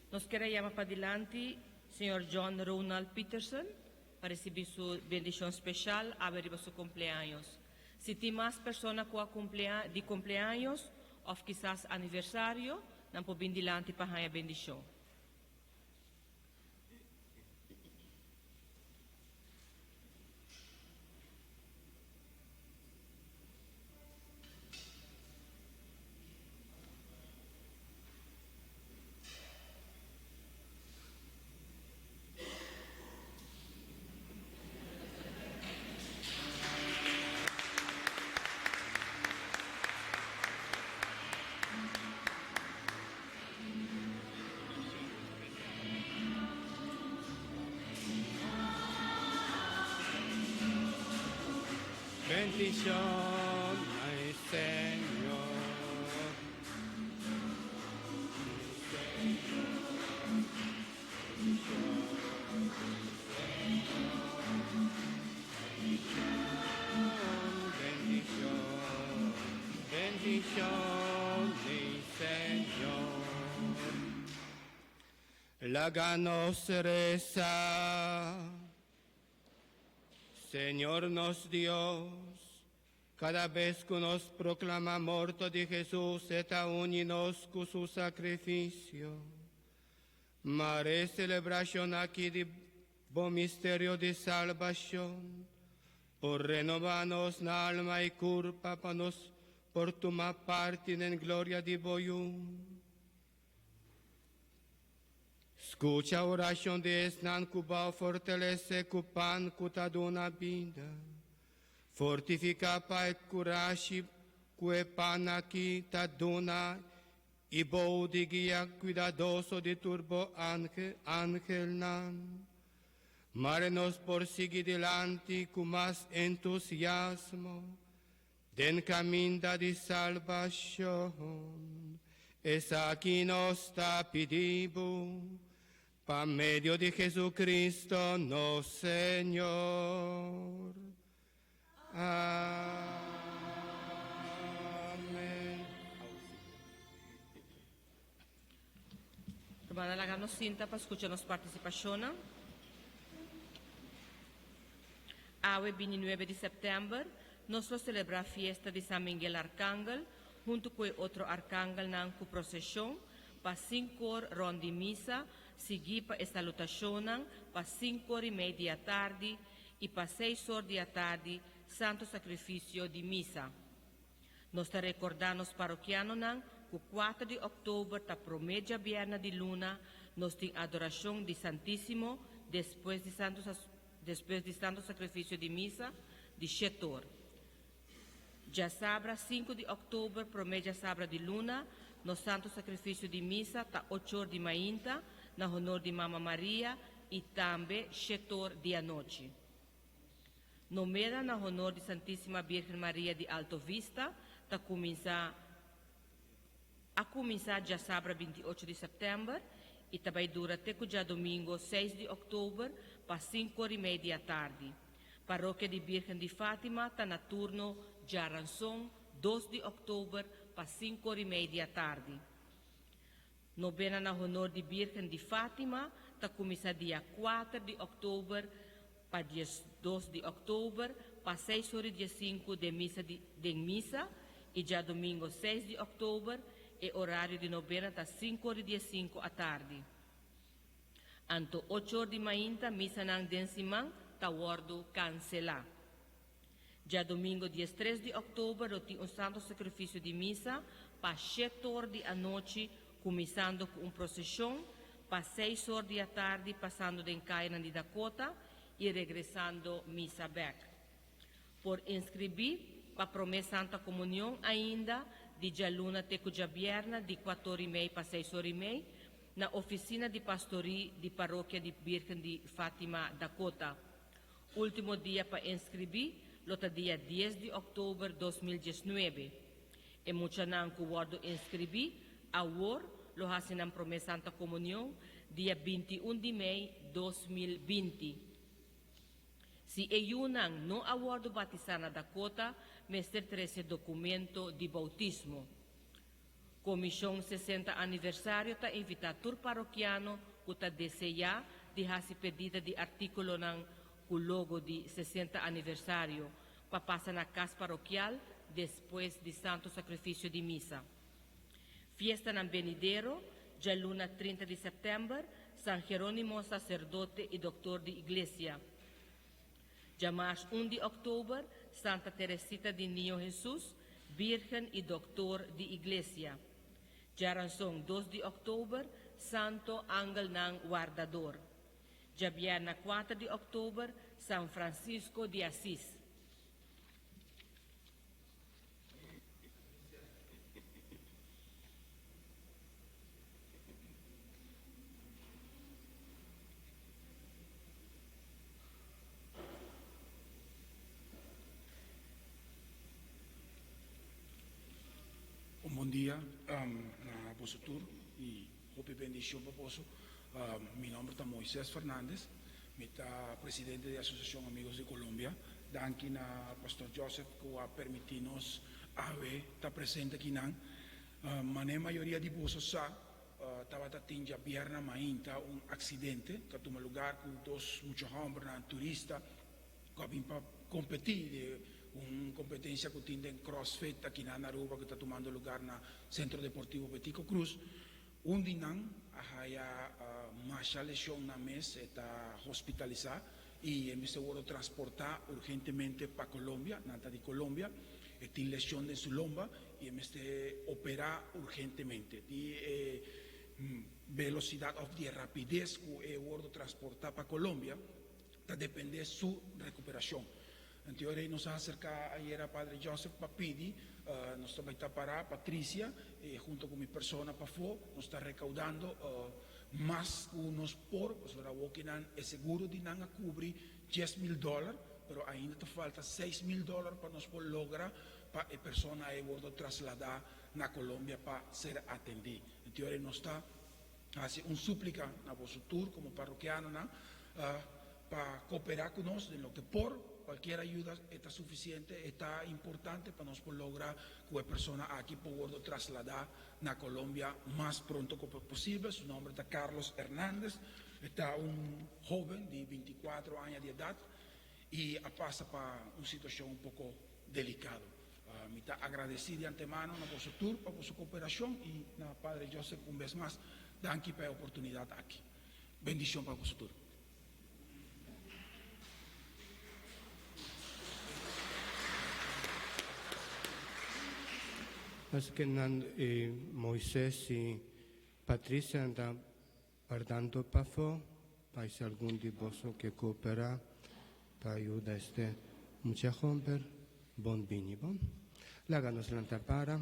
Nos quiere llamar para adelante señor John Ronald Peterson para recibir su bendición especial a ver su cumpleaños. Si tiene más personas con cumpleaños o quizás aniversario, no puede venir adelante para la bendición. Bendición al Señor. Bendición, bendición del Señor. Láganos reza. Señor nos Dios, cada vez que nos proclama muerto de Jesús, está unidos con su sacrificio. Mare celebración aquí de buen misterio de salvación, por renovarnos na alma y culpa, para nos por tomar parte en gloria de Boyún. Escucha a oración de Esnan Cuba, fortalece Cupan, Cutaduna vida. Fortifica Pai Curashi, Cuepan aqui, Taduna, e bom de guia cuidadoso de turbo ángel nan. Mare-nos por seguir delante com mais entusiasmo, den caminho de salvação. Essa aqui nos está pedindo, por medio de Jesucristo, nosso Senhor. Amén. Hermana, láganos cinta para escucharnos participación. Hoy, 29 de septiembre, nosotros celebramos fiesta de San Miguel Arcángel, junto con otro arcángel en su procesión, para 5 horas ronda de misa, seguir para salutación, para 5:30 da tarde y para 6 horas de la tarde, santo sacrificio de misa. Nos recordamos parroquianos que el 4 de octubre, la promedia viernes de luna, nos tem adoración de Santísimo después de santo sacrificio de misa de Chetor. Já sabra 5 de octubre, promedia sabra de luna, no santo sacrificio de misa, está 8 horas de manhã, na honor de Mama Maria e também Chetor de noite. No mera na honor de Santíssima Virgem Maria de Alto Vista, a começar já sabra 28 de setembro e também durante o dia domingo 6 de outubro, para 5h30 da tarde. Paróquia de Virgem de Fátima está na turno Jaranson, 2 de outubro, para 5h30 da tarde. Novena na honor de Virgem de Fátima está começar dia 4 de outubro, para dia 2 de outubro, para 6h dia 5 de missa, e dia domingo 6 de outubro, e horário de novena está 5h dia 5 à tarde. Anto 8h de manhã, missa nang densimang, está ordo cancelar. Dia domingo, dia 3 de outubro, roti um santo sacrifício de missa, para 7h da noite, começando com procissão, para 6h da tarde, passando de Encainan de Dakota e regressando missa back. Por inscrever para a promessa Santa Comunhão ainda, de dia luna até dia viernes, de 4h30 para 6h30, na oficina de pastoria de paróquia de Virgem de Fátima, Dakota. Último dia para inscrever, lota dia 10 de outubro de 2019. E muita não que o inscrever, a lo hasin ang promesa Santa Comunhão, dia 21 de maio de 2020. Si eyunang no awardo batisana Dakota, mestre 13 documento de bautismo. Comissão 60 aniversário ta invita tur paroquiano kuta deseja de hasi pedida de artículo ng logo de 60 aniversário papasa na casa paroquial depois de santo sacrifício de missa. Fiesta ng Benidero, dia luna 30 de setembro, San Jerónimo sacerdote e doctor de iglesia. Dia mais 1 de outubro, Santa Teresita de Niño Jesús, Virgen e Doctor de Iglesia. Dia Ransong 2 de outubro, Santo Ángel ng Guardador. Dia Biyerna 4 de outubro, San Francisco de Assis. Bom dia na vosso tour e hope bendición para vos. Mi nombre es Moisés Fernández, mi presidente de la Asociación Amigos de Colombia. Danke na Pastor Joseph que ha permitido estar presente aquí. La mayoría de vos estaba tinja viernes mainta un accidente que tuvo lugar con dos muchos hombres turistas que habían competir una competencia que tiene en CrossFit aquí en Aruba que está tomando lugar en el Centro Deportivo Petico Cruz. Un día haya más lesión en mes está hospitalizada y me seguro transportar urgentemente para Colombia, nata de Colombia, tiene lesión de su lomba y me operar urgentemente. Velocidad de rapidez que he transportar para Colombia depende de su recuperación. Anteriormente nos acerca ayer a Padre Joseph Papidi, nos está para Patricia, junto con mi persona Pafo, nos está recaudando más unos por, pues ahora es seguro de no cubrir $10,000, pero ainda te falta $6,000 para nos lograr para la persona trasladar a Colombia para ser atendida. Anteriormente nos está haciendo un súplica a vuestro tour como parroquiano para cooperar con nosotros en lo que por cualquier ayuda está suficiente, está importante para nosotros lograr que la persona aquí pueda trasladar a Colombia más pronto posible. Su nombre es Carlos Hernández, está un joven de 24 años de edad y pasa por una situación un poco delicada. Me está agradecido de antemano a vuestro tour, por su cooperación y Padre Joseph, una vez más, danke por la oportunidad aquí. Bendición para vuestro tour. Así que Moisés y Patricia andan guardando pafo, para si algún de vosotros que coopera para ayudar a este mucha hombre, bon vini, bon. Láganos la para.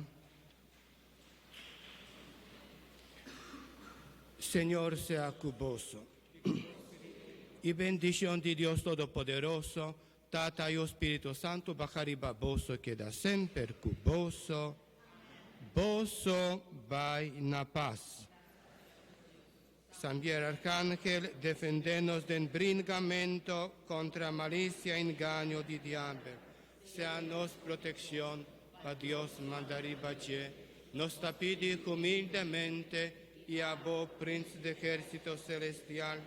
Señor sea cuboso. Y bendición de Dios Todopoderoso, Tata y Espíritu Santo, bajar y baboso, queda siempre cuboso. Boso vai na paz. San Pierre Arcángel, defendenos del brincamento contra malicia e engaño di diablo. Sea nos protección, a Dios mandari bache, nos tapidi humildemente y a vos, Prince de ejército celestial,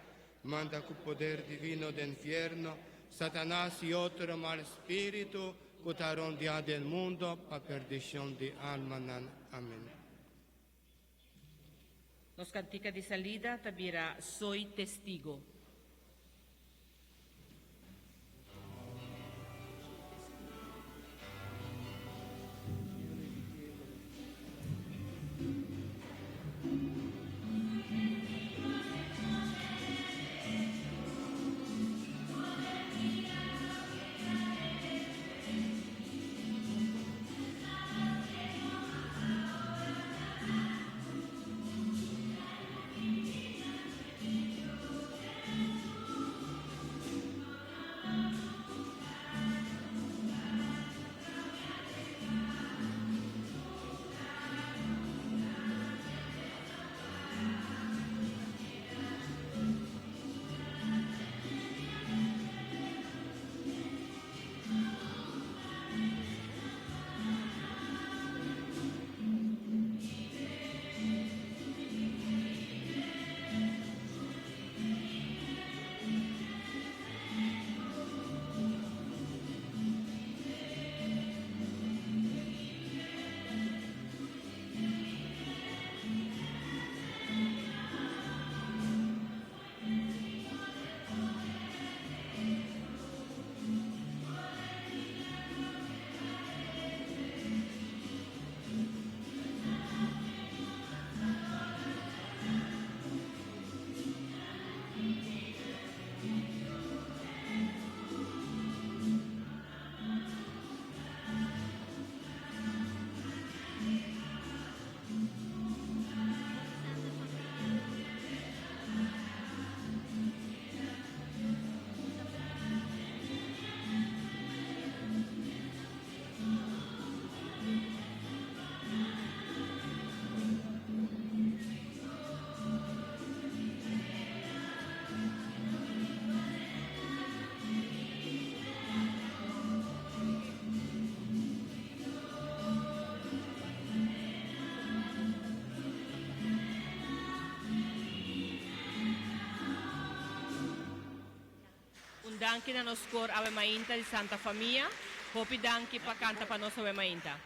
manda con poder divino de infierno, Satanás y otro mal espíritu, cutaron dia del mundo, pa perdición de alma. Amén. Nos cantica de salida tabira Soy testigo. Danke na nos cor Ave Mainta di Santa Famiglia. Hopi danke pa canta pa nos Ave Mainta.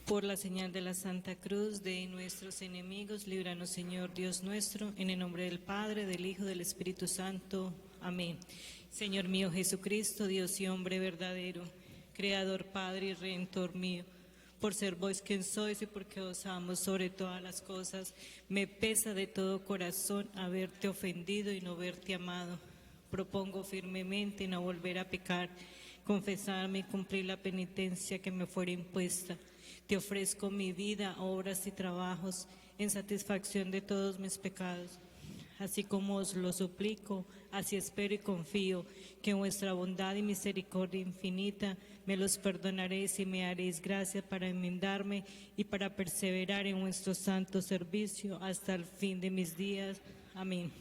Por la señal de la Santa Cruz de nuestros enemigos, líbranos, Señor Dios nuestro, en el nombre del Padre, del Hijo, del Espíritu Santo. Amén. Señor mío Jesucristo, Dios y hombre verdadero, Creador, Padre y Redentor mío, por ser vos quien sois y porque os amo sobre todas las cosas, me pesa de todo corazón haberte ofendido y no haberte amado. Propongo firmemente no volver a pecar, confesarme y cumplir la penitencia que me fuera impuesta. Te ofrezco mi vida, obras y trabajos en satisfacción de todos mis pecados. Así como os lo suplico, así espero y confío que en vuestra bondad y misericordia infinita me los perdonaréis y me haréis gracia para enmendarme y para perseverar en vuestro santo servicio hasta el fin de mis días. Amén.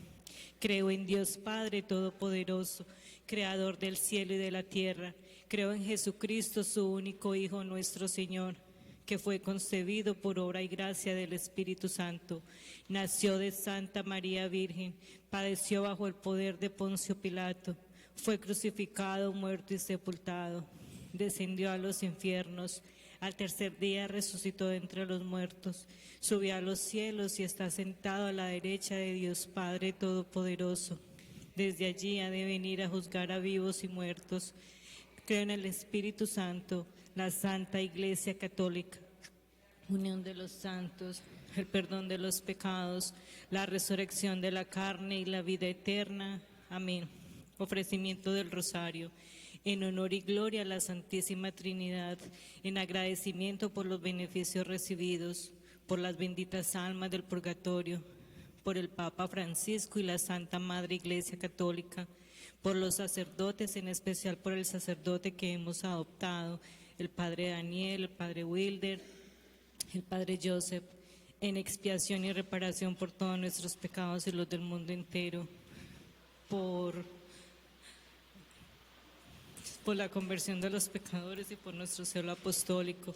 Creo en Dios Padre Todopoderoso, Creador del cielo y de la tierra. Creo en Jesucristo, su único Hijo, nuestro Señor, que fue concebido por obra y gracia del Espíritu Santo. Nació de Santa María Virgen, padeció bajo el poder de Poncio Pilato, fue crucificado, muerto y sepultado, descendió a los infiernos, al tercer día resucitó de entre los muertos, subió a los cielos y está sentado a la derecha de Dios Padre Todopoderoso. Desde allí ha de venir a juzgar a vivos y muertos. Creo en el Espíritu Santo, la Santa Iglesia Católica, unión de los santos, el perdón de los pecados, la resurrección de la carne y la vida eterna. Amén. Ofrecimiento del rosario. En honor y gloria a la Santísima Trinidad, en agradecimiento por los beneficios recibidos, por las benditas almas del purgatorio, por el Papa Francisco y la Santa Madre Iglesia Católica, por los sacerdotes, en especial por el sacerdote que hemos adoptado, el Padre Daniel, el Padre Wilder, el Padre Joseph, en expiación y reparación por todos nuestros pecados y los del mundo entero, por la conversión de los pecadores y por nuestro celo apostólico,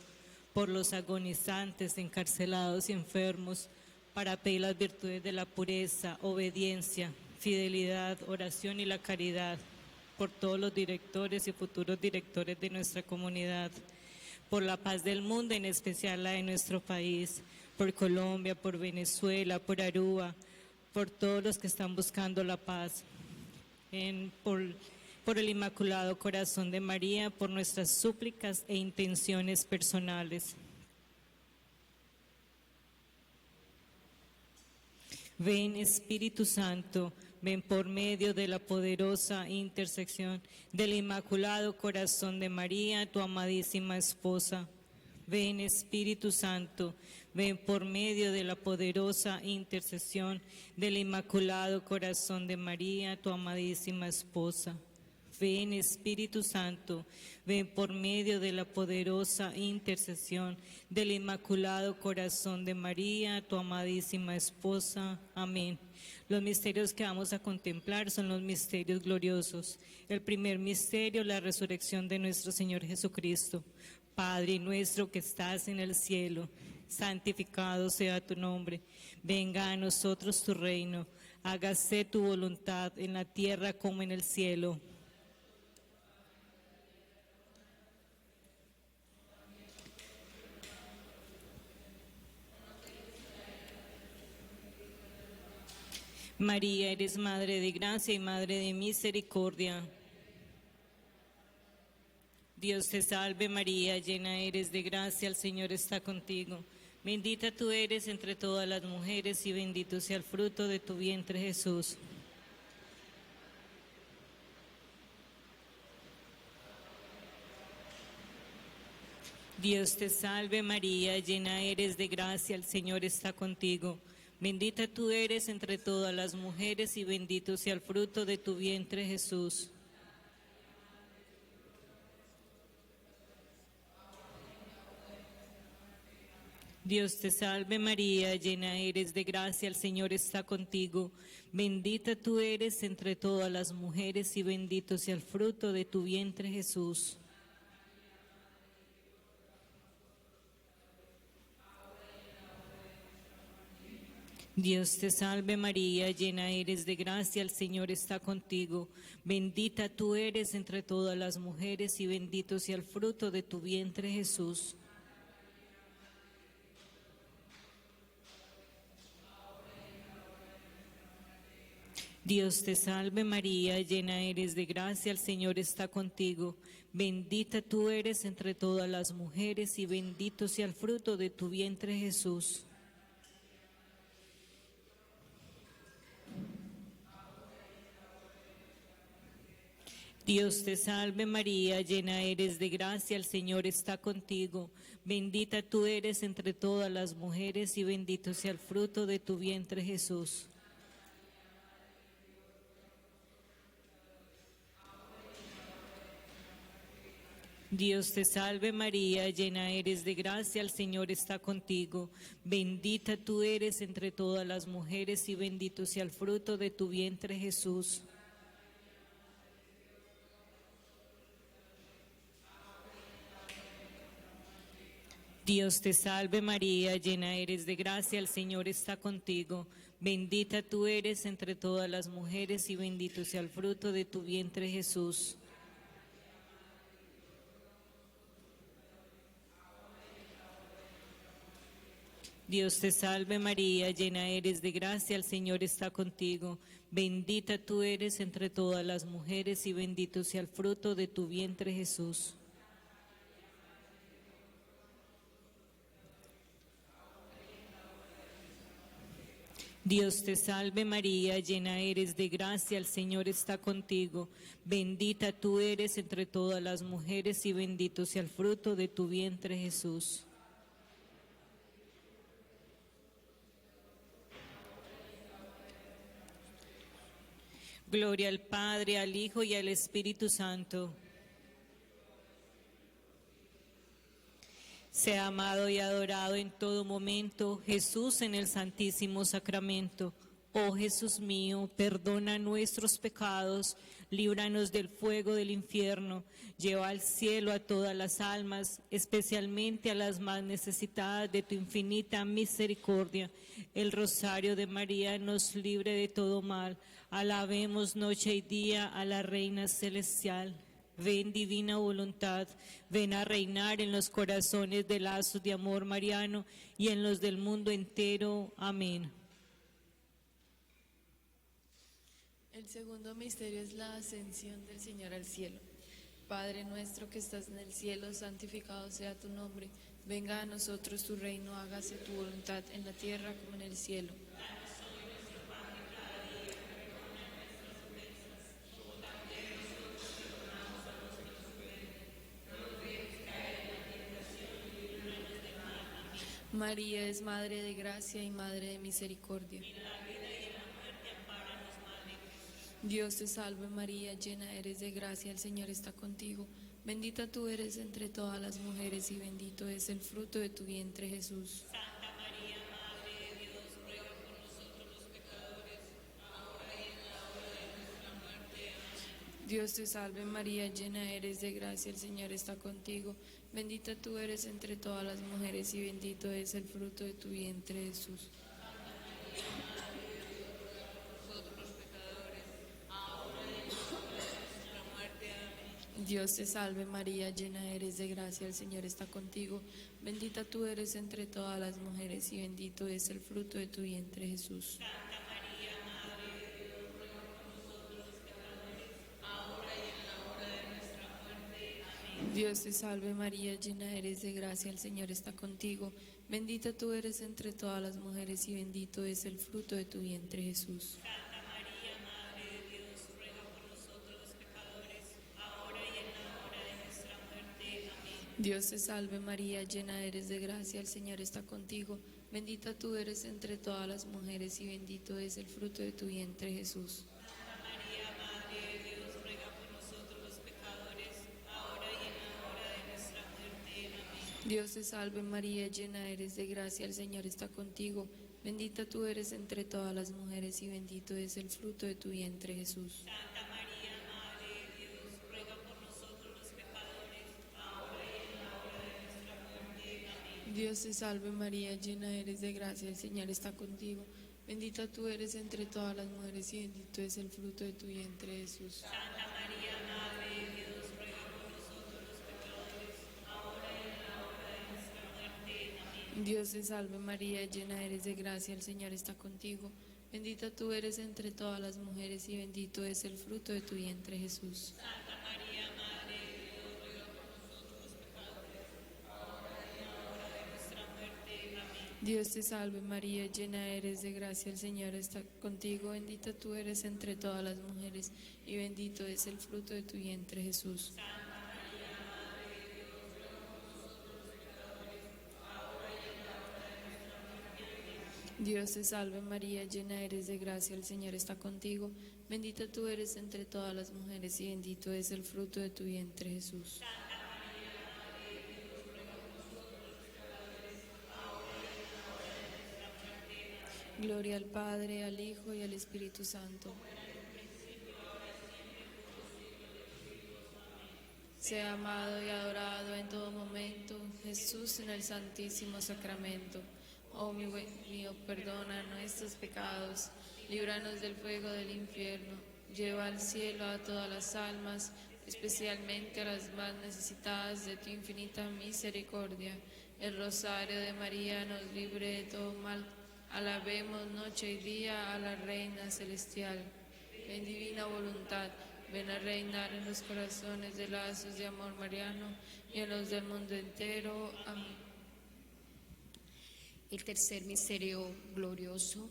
por los agonizantes, encarcelados y enfermos, para pedir las virtudes de la pureza, obediencia, fidelidad, oración y la caridad, por todos los directores y futuros directores de nuestra comunidad, por la paz del mundo, en especial la de nuestro país, por Colombia, por Venezuela, por Aruba, por todos los que están buscando la paz, por el Inmaculado Corazón de María, por nuestras súplicas e intenciones personales. Ven, Espíritu Santo, ven por medio de la poderosa intersección del Inmaculado Corazón de María, tu amadísima esposa. Ven, Espíritu Santo, ven por medio de la poderosa intercesión del Inmaculado Corazón de María, tu amadísima esposa. Ven, Espíritu Santo, ven por medio de la poderosa intercesión del Inmaculado Corazón de María, tu amadísima esposa. Amén. Los misterios que vamos a contemplar son los misterios gloriosos. El primer misterio, la resurrección de nuestro Señor Jesucristo. Padre nuestro que estás en el cielo, santificado sea tu nombre. Venga a nosotros tu reino. Hágase tu voluntad en la tierra como en el cielo. María, eres Madre de gracia y Madre de misericordia. Dios te salve María, llena eres de gracia, el Señor está contigo. Bendita tú eres entre todas las mujeres y bendito sea el fruto de tu vientre Jesús. Dios te salve María, llena eres de gracia, el Señor está contigo. Bendita tú eres entre todas las mujeres y bendito sea el fruto de tu vientre Jesús. Dios te salve María, llena eres de gracia, el Señor está contigo. Bendita tú eres entre todas las mujeres y bendito sea el fruto de tu vientre Jesús. Dios te salve María, llena eres de gracia, el Señor está contigo. Bendita tú eres entre todas las mujeres y bendito sea el fruto de tu vientre Jesús. Dios te salve María, llena eres de gracia, el Señor está contigo. Bendita tú eres entre todas las mujeres y bendito sea el fruto de tu vientre Jesús. Dios te salve María, llena eres de gracia, el Señor está contigo. Bendita tú eres entre todas las mujeres y bendito sea el fruto de tu vientre Jesús. Dios te salve María, llena eres de gracia, el Señor está contigo. Bendita tú eres entre todas las mujeres y bendito sea el fruto de tu vientre Jesús. Dios te salve María, llena eres de gracia, el Señor está contigo. Bendita tú eres entre todas las mujeres y bendito sea el fruto de tu vientre Jesús. Dios te salve María, llena eres de gracia, el Señor está contigo. Bendita tú eres entre todas las mujeres y bendito sea el fruto de tu vientre Jesús. Dios te salve María, llena eres de gracia, el Señor está contigo. Bendita tú eres entre todas las mujeres y bendito sea el fruto de tu vientre Jesús. Gloria al Padre, al Hijo y al Espíritu Santo. Sea amado y adorado en todo momento Jesús en el Santísimo Sacramento. Oh Jesús mío, perdona nuestros pecados, líbranos del fuego del infierno, lleva al cielo a todas las almas, especialmente a las más necesitadas de tu infinita misericordia. El rosario de María nos libre de todo mal. Alabemos noche y día a la Reina Celestial. Ven, divina voluntad, ven a reinar en los corazones de lazos de amor mariano y en los del mundo entero. Amén. El segundo misterio es la ascensión del Señor al cielo. Padre nuestro que estás en el cielo, santificado sea tu nombre. Venga a nosotros tu reino, hágase tu voluntad en la tierra como en el cielo. María es Madre de gracia y Madre de misericordia. Dios te salve María, llena eres de gracia, el Señor está contigo. Bendita tú eres entre todas las mujeres y bendito es el fruto de tu vientre Jesús. Santa María, Madre de Dios, ruega por nosotros los pecadores, ahora y en la hora de nuestra muerte. Amén. Dios te salve María, llena eres de gracia, el Señor está contigo. Bendita tú eres entre todas las mujeres y bendito es el fruto de tu vientre Jesús. Dios te salve María, llena eres de gracia, el Señor está contigo. Bendita tú eres entre todas las mujeres y bendito es el fruto de tu vientre Jesús. Santa María, Madre de Dios, ruega por nosotros los pecadores, ahora y en la hora de nuestra muerte. Amén. Dios te salve María, llena eres de gracia, el Señor está contigo. Bendita tú eres entre todas las mujeres y bendito es el fruto de tu vientre Jesús. Santa María, Madre de Dios, ruega por nosotros los pecadores, ahora y en la hora de nuestra muerte. Amén. Dios te salve María, llena eres de gracia, el Señor está contigo. Bendita tú eres entre todas las mujeres y bendito es el fruto de tu vientre Jesús. Santa María, Madre de Dios, ruega por nosotros los pecadores, ahora y en la hora de nuestra muerte. Amén. Dios te salve María, llena eres de gracia, el Señor está contigo. Bendita tú eres entre todas las mujeres y bendito es el fruto de tu vientre Jesús. Santa María, Madre de Dios, ruega por nosotros los pecadores, ahora y en la hora de nuestra muerte. Amén. Dios te salve María, llena eres de gracia, el Señor está contigo. Bendita tú eres entre todas las mujeres y bendito es el fruto de tu vientre Jesús. Santa María, Madre de Dios, ruega por nosotros los pecadores, ahora y en la hora de nuestra muerte. Amén. Dios te salve María, llena eres de gracia, el Señor está contigo. Bendita tú eres entre todas las mujeres y bendito es el fruto de tu vientre, Jesús. Dios te salve María, llena eres de gracia, el Señor está contigo, bendita tú eres entre todas las mujeres y bendito es el fruto de tu vientre, Jesús. Dios te salve María, llena eres de gracia, el Señor está contigo, bendita tú eres entre todas las mujeres y bendito es el fruto de tu vientre, Jesús. Gloria al Padre, al Hijo y al Espíritu Santo. Sea amado y adorado en todo momento Jesús en el Santísimo Sacramento. Oh mi buen Dios, perdona nuestros pecados, líbranos del fuego del infierno, lleva al cielo a todas las almas, especialmente a las más necesitadas de tu infinita misericordia. El rosario de María nos libre de todo mal. Alabemos noche y día a la Reina Celestial. En divina voluntad, ven a reinar en los corazones de lazos de amor mariano y en los del mundo entero. Amén. El tercer misterio glorioso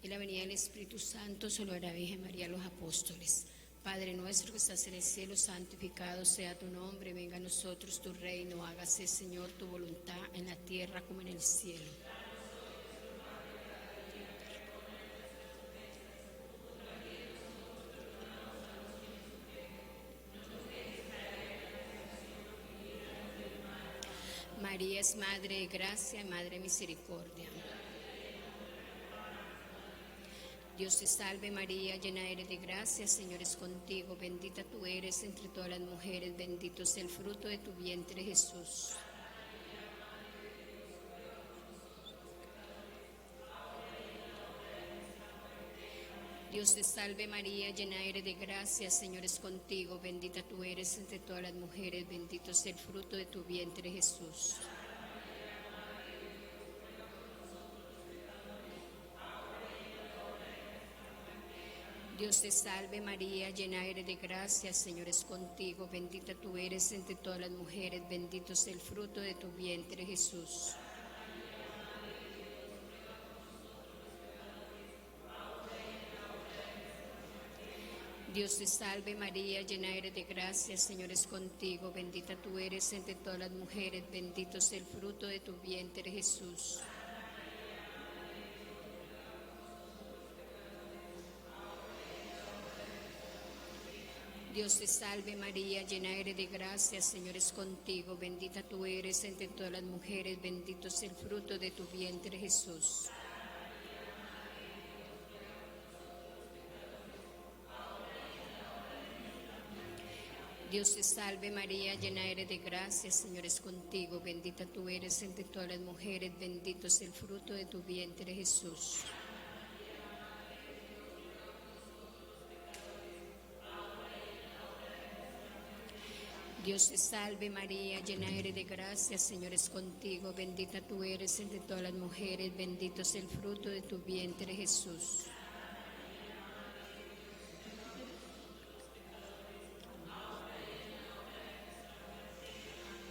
es la venida del Espíritu Santo sobre la Virgen María, los apóstoles. Padre nuestro que estás en el cielo, santificado sea tu nombre, venga a nosotros tu reino, hágase, Señor, tu voluntad en la tierra como en el cielo. María es Madre de Gracia y Madre de Misericordia. Dios te salve María, llena eres de gracia, Señor es contigo, bendita tú eres entre todas las mujeres, bendito es el fruto de tu vientre, Jesús. Dios te salve María, llena eres de gracia, Señor es contigo, bendita tú eres entre todas las mujeres, bendito es el fruto de tu vientre, Jesús. Dios te salve María, llena eres de gracia, Señor es contigo, bendita tú eres entre todas las mujeres, bendito es el fruto de tu vientre, Jesús. Dios te salve María, llena eres de gracia, Señor es contigo, bendita tú eres entre todas las mujeres, bendito es el fruto de tu vientre, Jesús. Dios te salve María, llena eres de gracia, Señor es contigo, bendita tú eres entre todas las mujeres, bendito es el fruto de tu vientre, Jesús. Dios te salve María, llena eres de gracia, Señor es contigo, bendita tú eres entre todas las mujeres, bendito es el fruto de tu vientre, Jesús. Dios te salve María, llena eres de gracia, Señor es contigo, bendita tú eres entre todas las mujeres, bendito es el fruto de tu vientre, Jesús.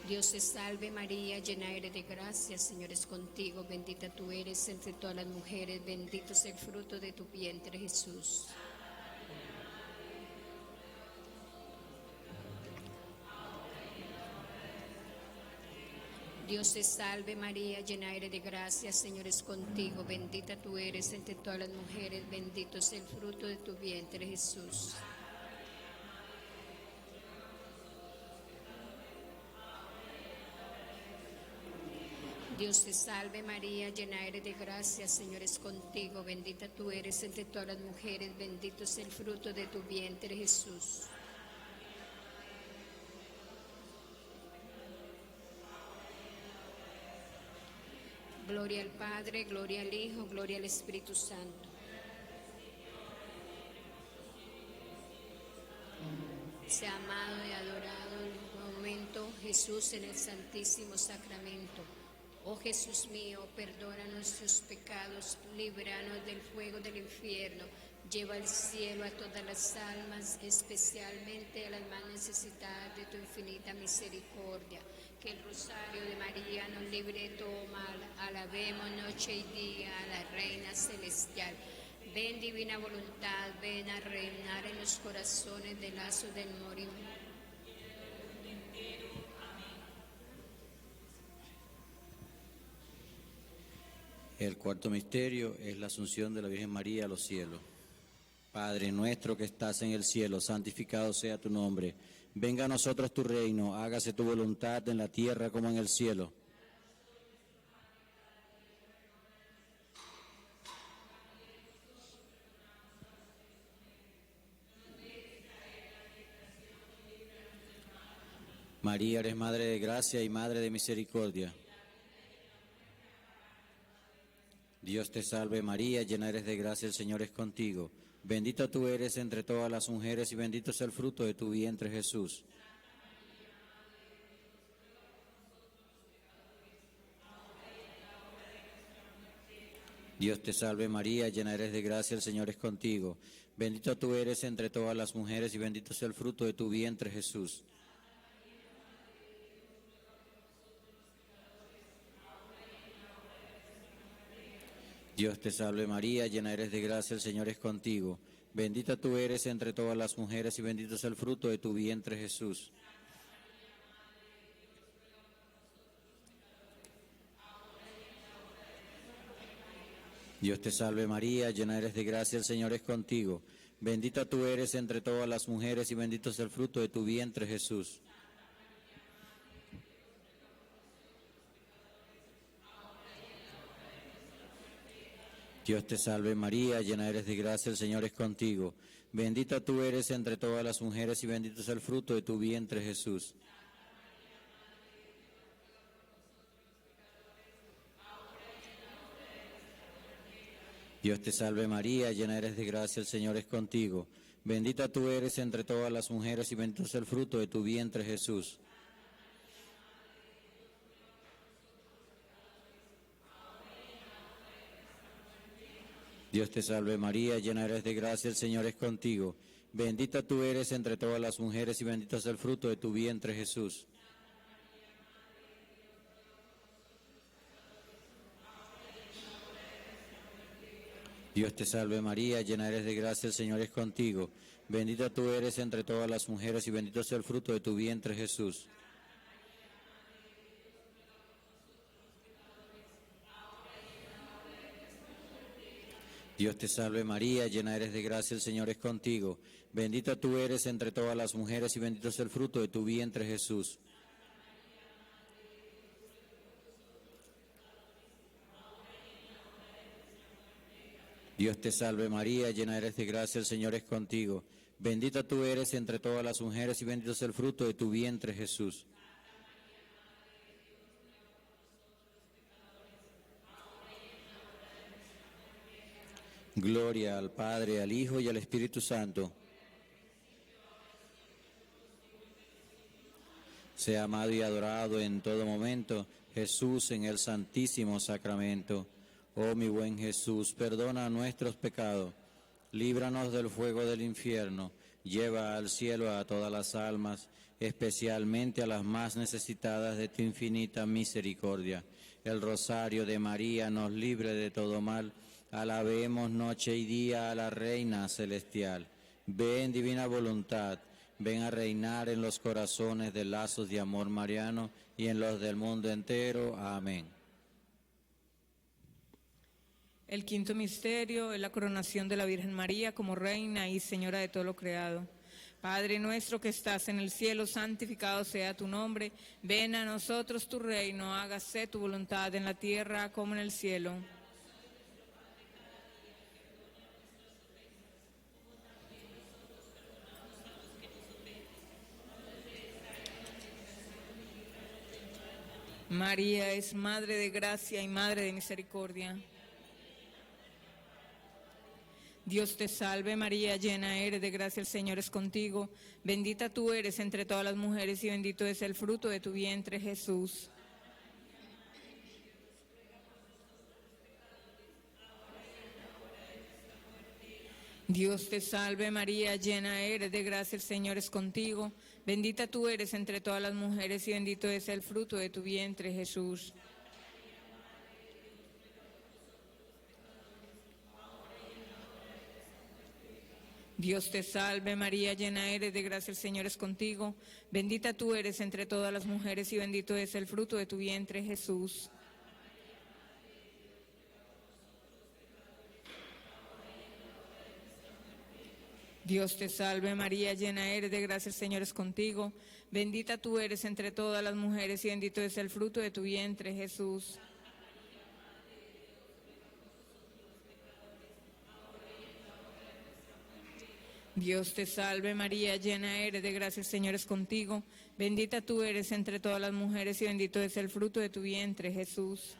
Dios te salve María, llena eres de gracia, Señor es contigo, bendita tú eres entre todas las mujeres, bendito es el fruto de tu vientre, Jesús. Dios te salve María, llena eres de gracia, Señor es contigo, bendita tú eres entre todas las mujeres, bendito es el fruto de tu vientre, Jesús. Dios te salve María, llena eres de gracia, Señor es contigo, bendita tú eres entre todas las mujeres, bendito es el fruto de tu vientre, Jesús. Gloria al Padre, gloria al Hijo, gloria al Espíritu Santo. Sea amado y adorado en un momento Jesús en el Santísimo Sacramento. Oh Jesús mío, perdona nuestros pecados, líbranos del fuego del infierno, lleva al cielo a todas las almas, especialmente a las más necesitadas de tu infinita misericordia. Que el rosario de María nos libre de todo mal. Alabemos noche y día a la Reina Celestial. Ven, divina voluntad, ven a reinar en los corazones de lazos del morirme. El cuarto misterio es la asunción de la Virgen María a los cielos. Padre nuestro que estás en el cielo, santificado sea tu nombre. Venga a nosotros tu reino, hágase tu voluntad en la tierra como en el cielo. María, eres Madre de gracia y Madre de misericordia. Dios te salve María, llena eres de gracia, el Señor es contigo. Bendita tú eres entre todas las mujeres y bendito es el fruto de tu vientre Jesús. Dios te salve María, llena eres de gracia, el Señor es contigo. Bendita tú eres entre todas las mujeres y bendito es el fruto de tu vientre Jesús. Dios te salve María, llena eres de gracia, el Señor es contigo. Bendita tú eres entre todas las mujeres y bendito es el fruto de tu vientre Jesús. Dios te salve María, llena eres de gracia, el Señor es contigo. Bendita tú eres entre todas las mujeres y bendito es el fruto de tu vientre Jesús. Dios te salve María, llena eres de gracia, el Señor es contigo. Bendita tú eres entre todas las mujeres y bendito es el fruto de tu vientre Jesús. Dios te salve María, llena eres de gracia, el Señor es contigo. Bendita tú eres entre todas las mujeres y bendito es el fruto de tu vientre Jesús. Dios te salve María, llena eres de gracia, el Señor es contigo. Bendita tú eres entre todas las mujeres y bendito es el fruto de tu vientre Jesús. Dios te salve María, llena eres de gracia, el Señor es contigo. Bendita tú eres entre todas las mujeres y bendito es el fruto de tu vientre Jesús. Dios te salve María, llena eres de gracia, el Señor es contigo. Bendita tú eres entre todas las mujeres y bendito es el fruto de tu vientre Jesús. Dios te salve María, llena eres de gracia, el Señor es contigo. Bendita tú eres entre todas las mujeres y bendito es el fruto de tu vientre Jesús. Gloria al Padre, al Hijo y al Espíritu Santo. Sea amado y adorado en todo momento Jesús en el Santísimo Sacramento. Oh mi buen Jesús, perdona nuestros pecados, líbranos del fuego del infierno, lleva al cielo a todas las almas, especialmente a las más necesitadas de tu infinita misericordia. El rosario de María nos libre de todo mal. Alabemos noche y día a la Reina Celestial. Ven, divina voluntad, ven a reinar en los corazones de lazos de amor mariano y en los del mundo entero. Amén. El quinto misterio es la coronación de la Virgen María como Reina y Señora de todo lo creado. Padre nuestro que estás en el cielo, santificado sea tu nombre. Ven a nosotros tu reino, hágase tu voluntad en la tierra como en el cielo. María es Madre de gracia y Madre de misericordia. Dios te salve María, llena eres de gracia, el Señor es contigo. Bendita tú eres entre todas las mujeres y bendito es el fruto de tu vientre Jesús. Dios te salve María, llena eres de gracia, el Señor es contigo. Bendita tú eres entre todas las mujeres y bendito es el fruto de tu vientre, Jesús. Dios te salve María, llena eres de gracia, el Señor es contigo. Bendita tú eres entre todas las mujeres y bendito es el fruto de tu vientre, Jesús. Dios te salve María, llena eres de gracia, el Señor es contigo. Bendita tú eres entre todas las mujeres y bendito es el fruto de tu vientre, Jesús. Dios te salve María, llena eres de gracia, el Señor es contigo. Bendita tú eres entre todas las mujeres y bendito es el fruto de tu vientre, Jesús.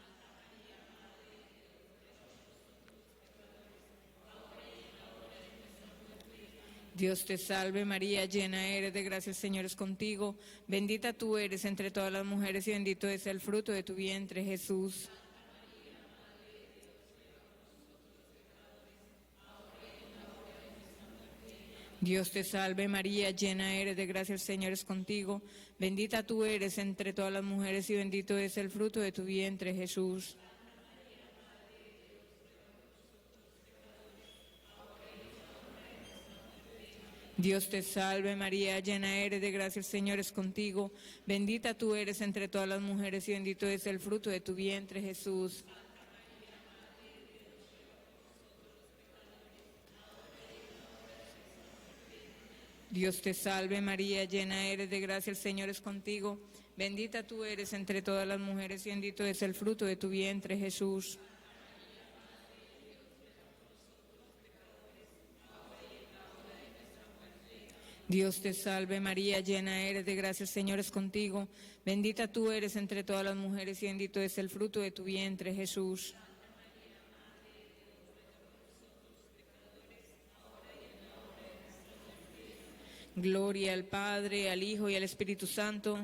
Dios te salve María, llena eres de gracia, el Señor es contigo. Bendita tú eres entre todas las mujeres y bendito es el fruto de tu vientre, Jesús. Dios te salve María, llena eres de gracia, el Señor es contigo. Bendita tú eres entre todas las mujeres y bendito es el fruto de tu vientre, Jesús. Dios te salve María, llena eres de gracia, el Señor es contigo. Bendita tú eres entre todas las mujeres y bendito es el fruto de tu vientre, Jesús. Dios te salve María, llena eres de gracia, el Señor es contigo. Bendita tú eres entre todas las mujeres y bendito es el fruto de tu vientre, Jesús. Dios te salve María, llena eres de gracia, el Señor es contigo. Bendita tú eres entre todas las mujeres y bendito es el fruto de tu vientre, Jesús. Gloria al Padre, al Hijo y al Espíritu Santo.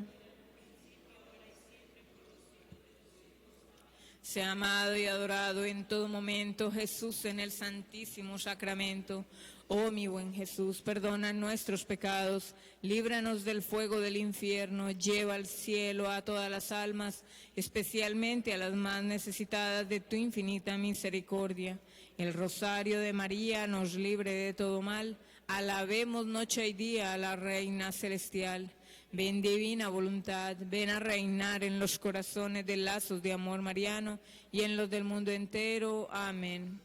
Sea amado y adorado en todo momento Jesús en el Santísimo Sacramento. Oh mi buen Jesús, perdona nuestros pecados, líbranos del fuego del infierno, lleva al cielo a todas las almas, especialmente a las más necesitadas de tu infinita misericordia. El rosario de María nos libre de todo mal. Alabemos noche y día a la Reina Celestial. Ven divina voluntad, ven a reinar en los corazones de lazos de amor mariano y en los del mundo entero. Amén.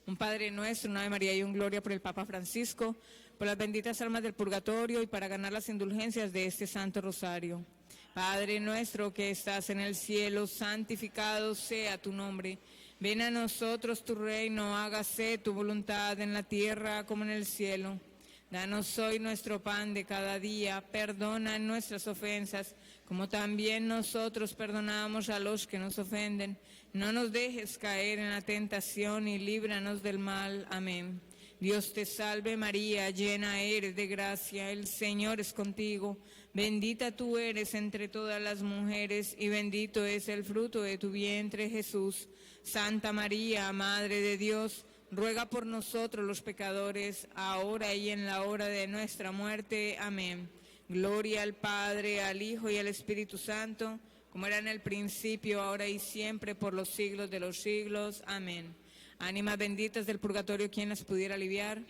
Un Padre Nuestro, una Ave María y un Gloria por el Papa Francisco, por las benditas almas del purgatorio y para ganar las indulgencias de este Santo Rosario. Padre nuestro que estás en el cielo, santificado sea tu nombre. Ven a nosotros tu reino, hágase tu voluntad en la tierra como en el cielo. Danos hoy nuestro pan de cada día, perdona nuestras ofensas, como también nosotros perdonamos a los que nos ofenden. No nos dejes caer en la tentación y líbranos del mal. Amén. Dios te salve María, llena eres de gracia, el Señor es contigo. Bendita tú eres entre todas las mujeres y bendito es el fruto de tu vientre, Jesús. Santa María, Madre de Dios, ruega por nosotros los pecadores, ahora y en la hora de nuestra muerte. Amén. Gloria al Padre, al Hijo y al Espíritu Santo, como era en el principio, ahora y siempre, por los siglos de los siglos. Amén. Ánimas benditas del purgatorio, ¿quién las pudiera aliviar?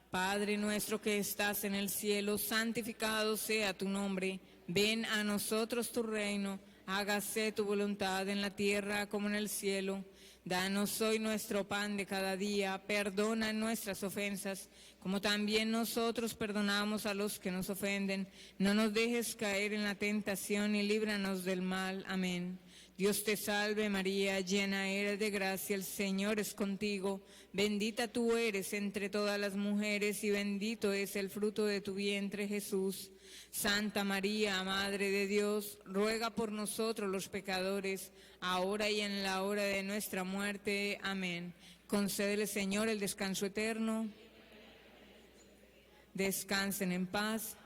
Padre nuestro que estás en el cielo, santificado sea tu nombre. Ven a nosotros tu reino. Hágase tu voluntad en la tierra como en el cielo. Danos hoy nuestro pan de cada día. Perdona nuestras ofensas, como también nosotros perdonamos a los que nos ofenden. No nos dejes caer en la tentación y líbranos del mal. Amén. Dios te salve María, llena eres de gracia, el Señor es contigo. Bendita tú eres entre todas las mujeres y bendito es el fruto de tu vientre, Jesús. Santa María, Madre de Dios, ruega por nosotros los pecadores, ahora y en la hora de nuestra muerte. Amén. Concédele, Señor, el descanso eterno. Descansen en paz.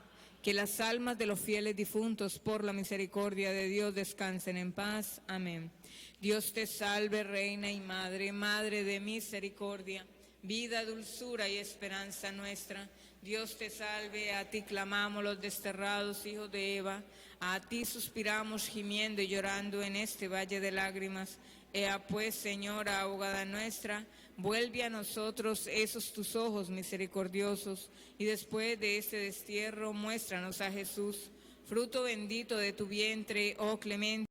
Que las almas de los fieles difuntos, por la misericordia de Dios, descansen en paz. Amén. Dios te salve, Reina y Madre, Madre de misericordia, vida, dulzura y esperanza nuestra. Dios te salve, a ti clamamos los desterrados hijos de Eva, a ti suspiramos gimiendo y llorando en este valle de lágrimas. Ea pues, Señora, abogada nuestra, vuelve a nosotros esos tus ojos misericordiosos, y después de este destierro muéstranos a Jesús, fruto bendito de tu vientre, oh clemente.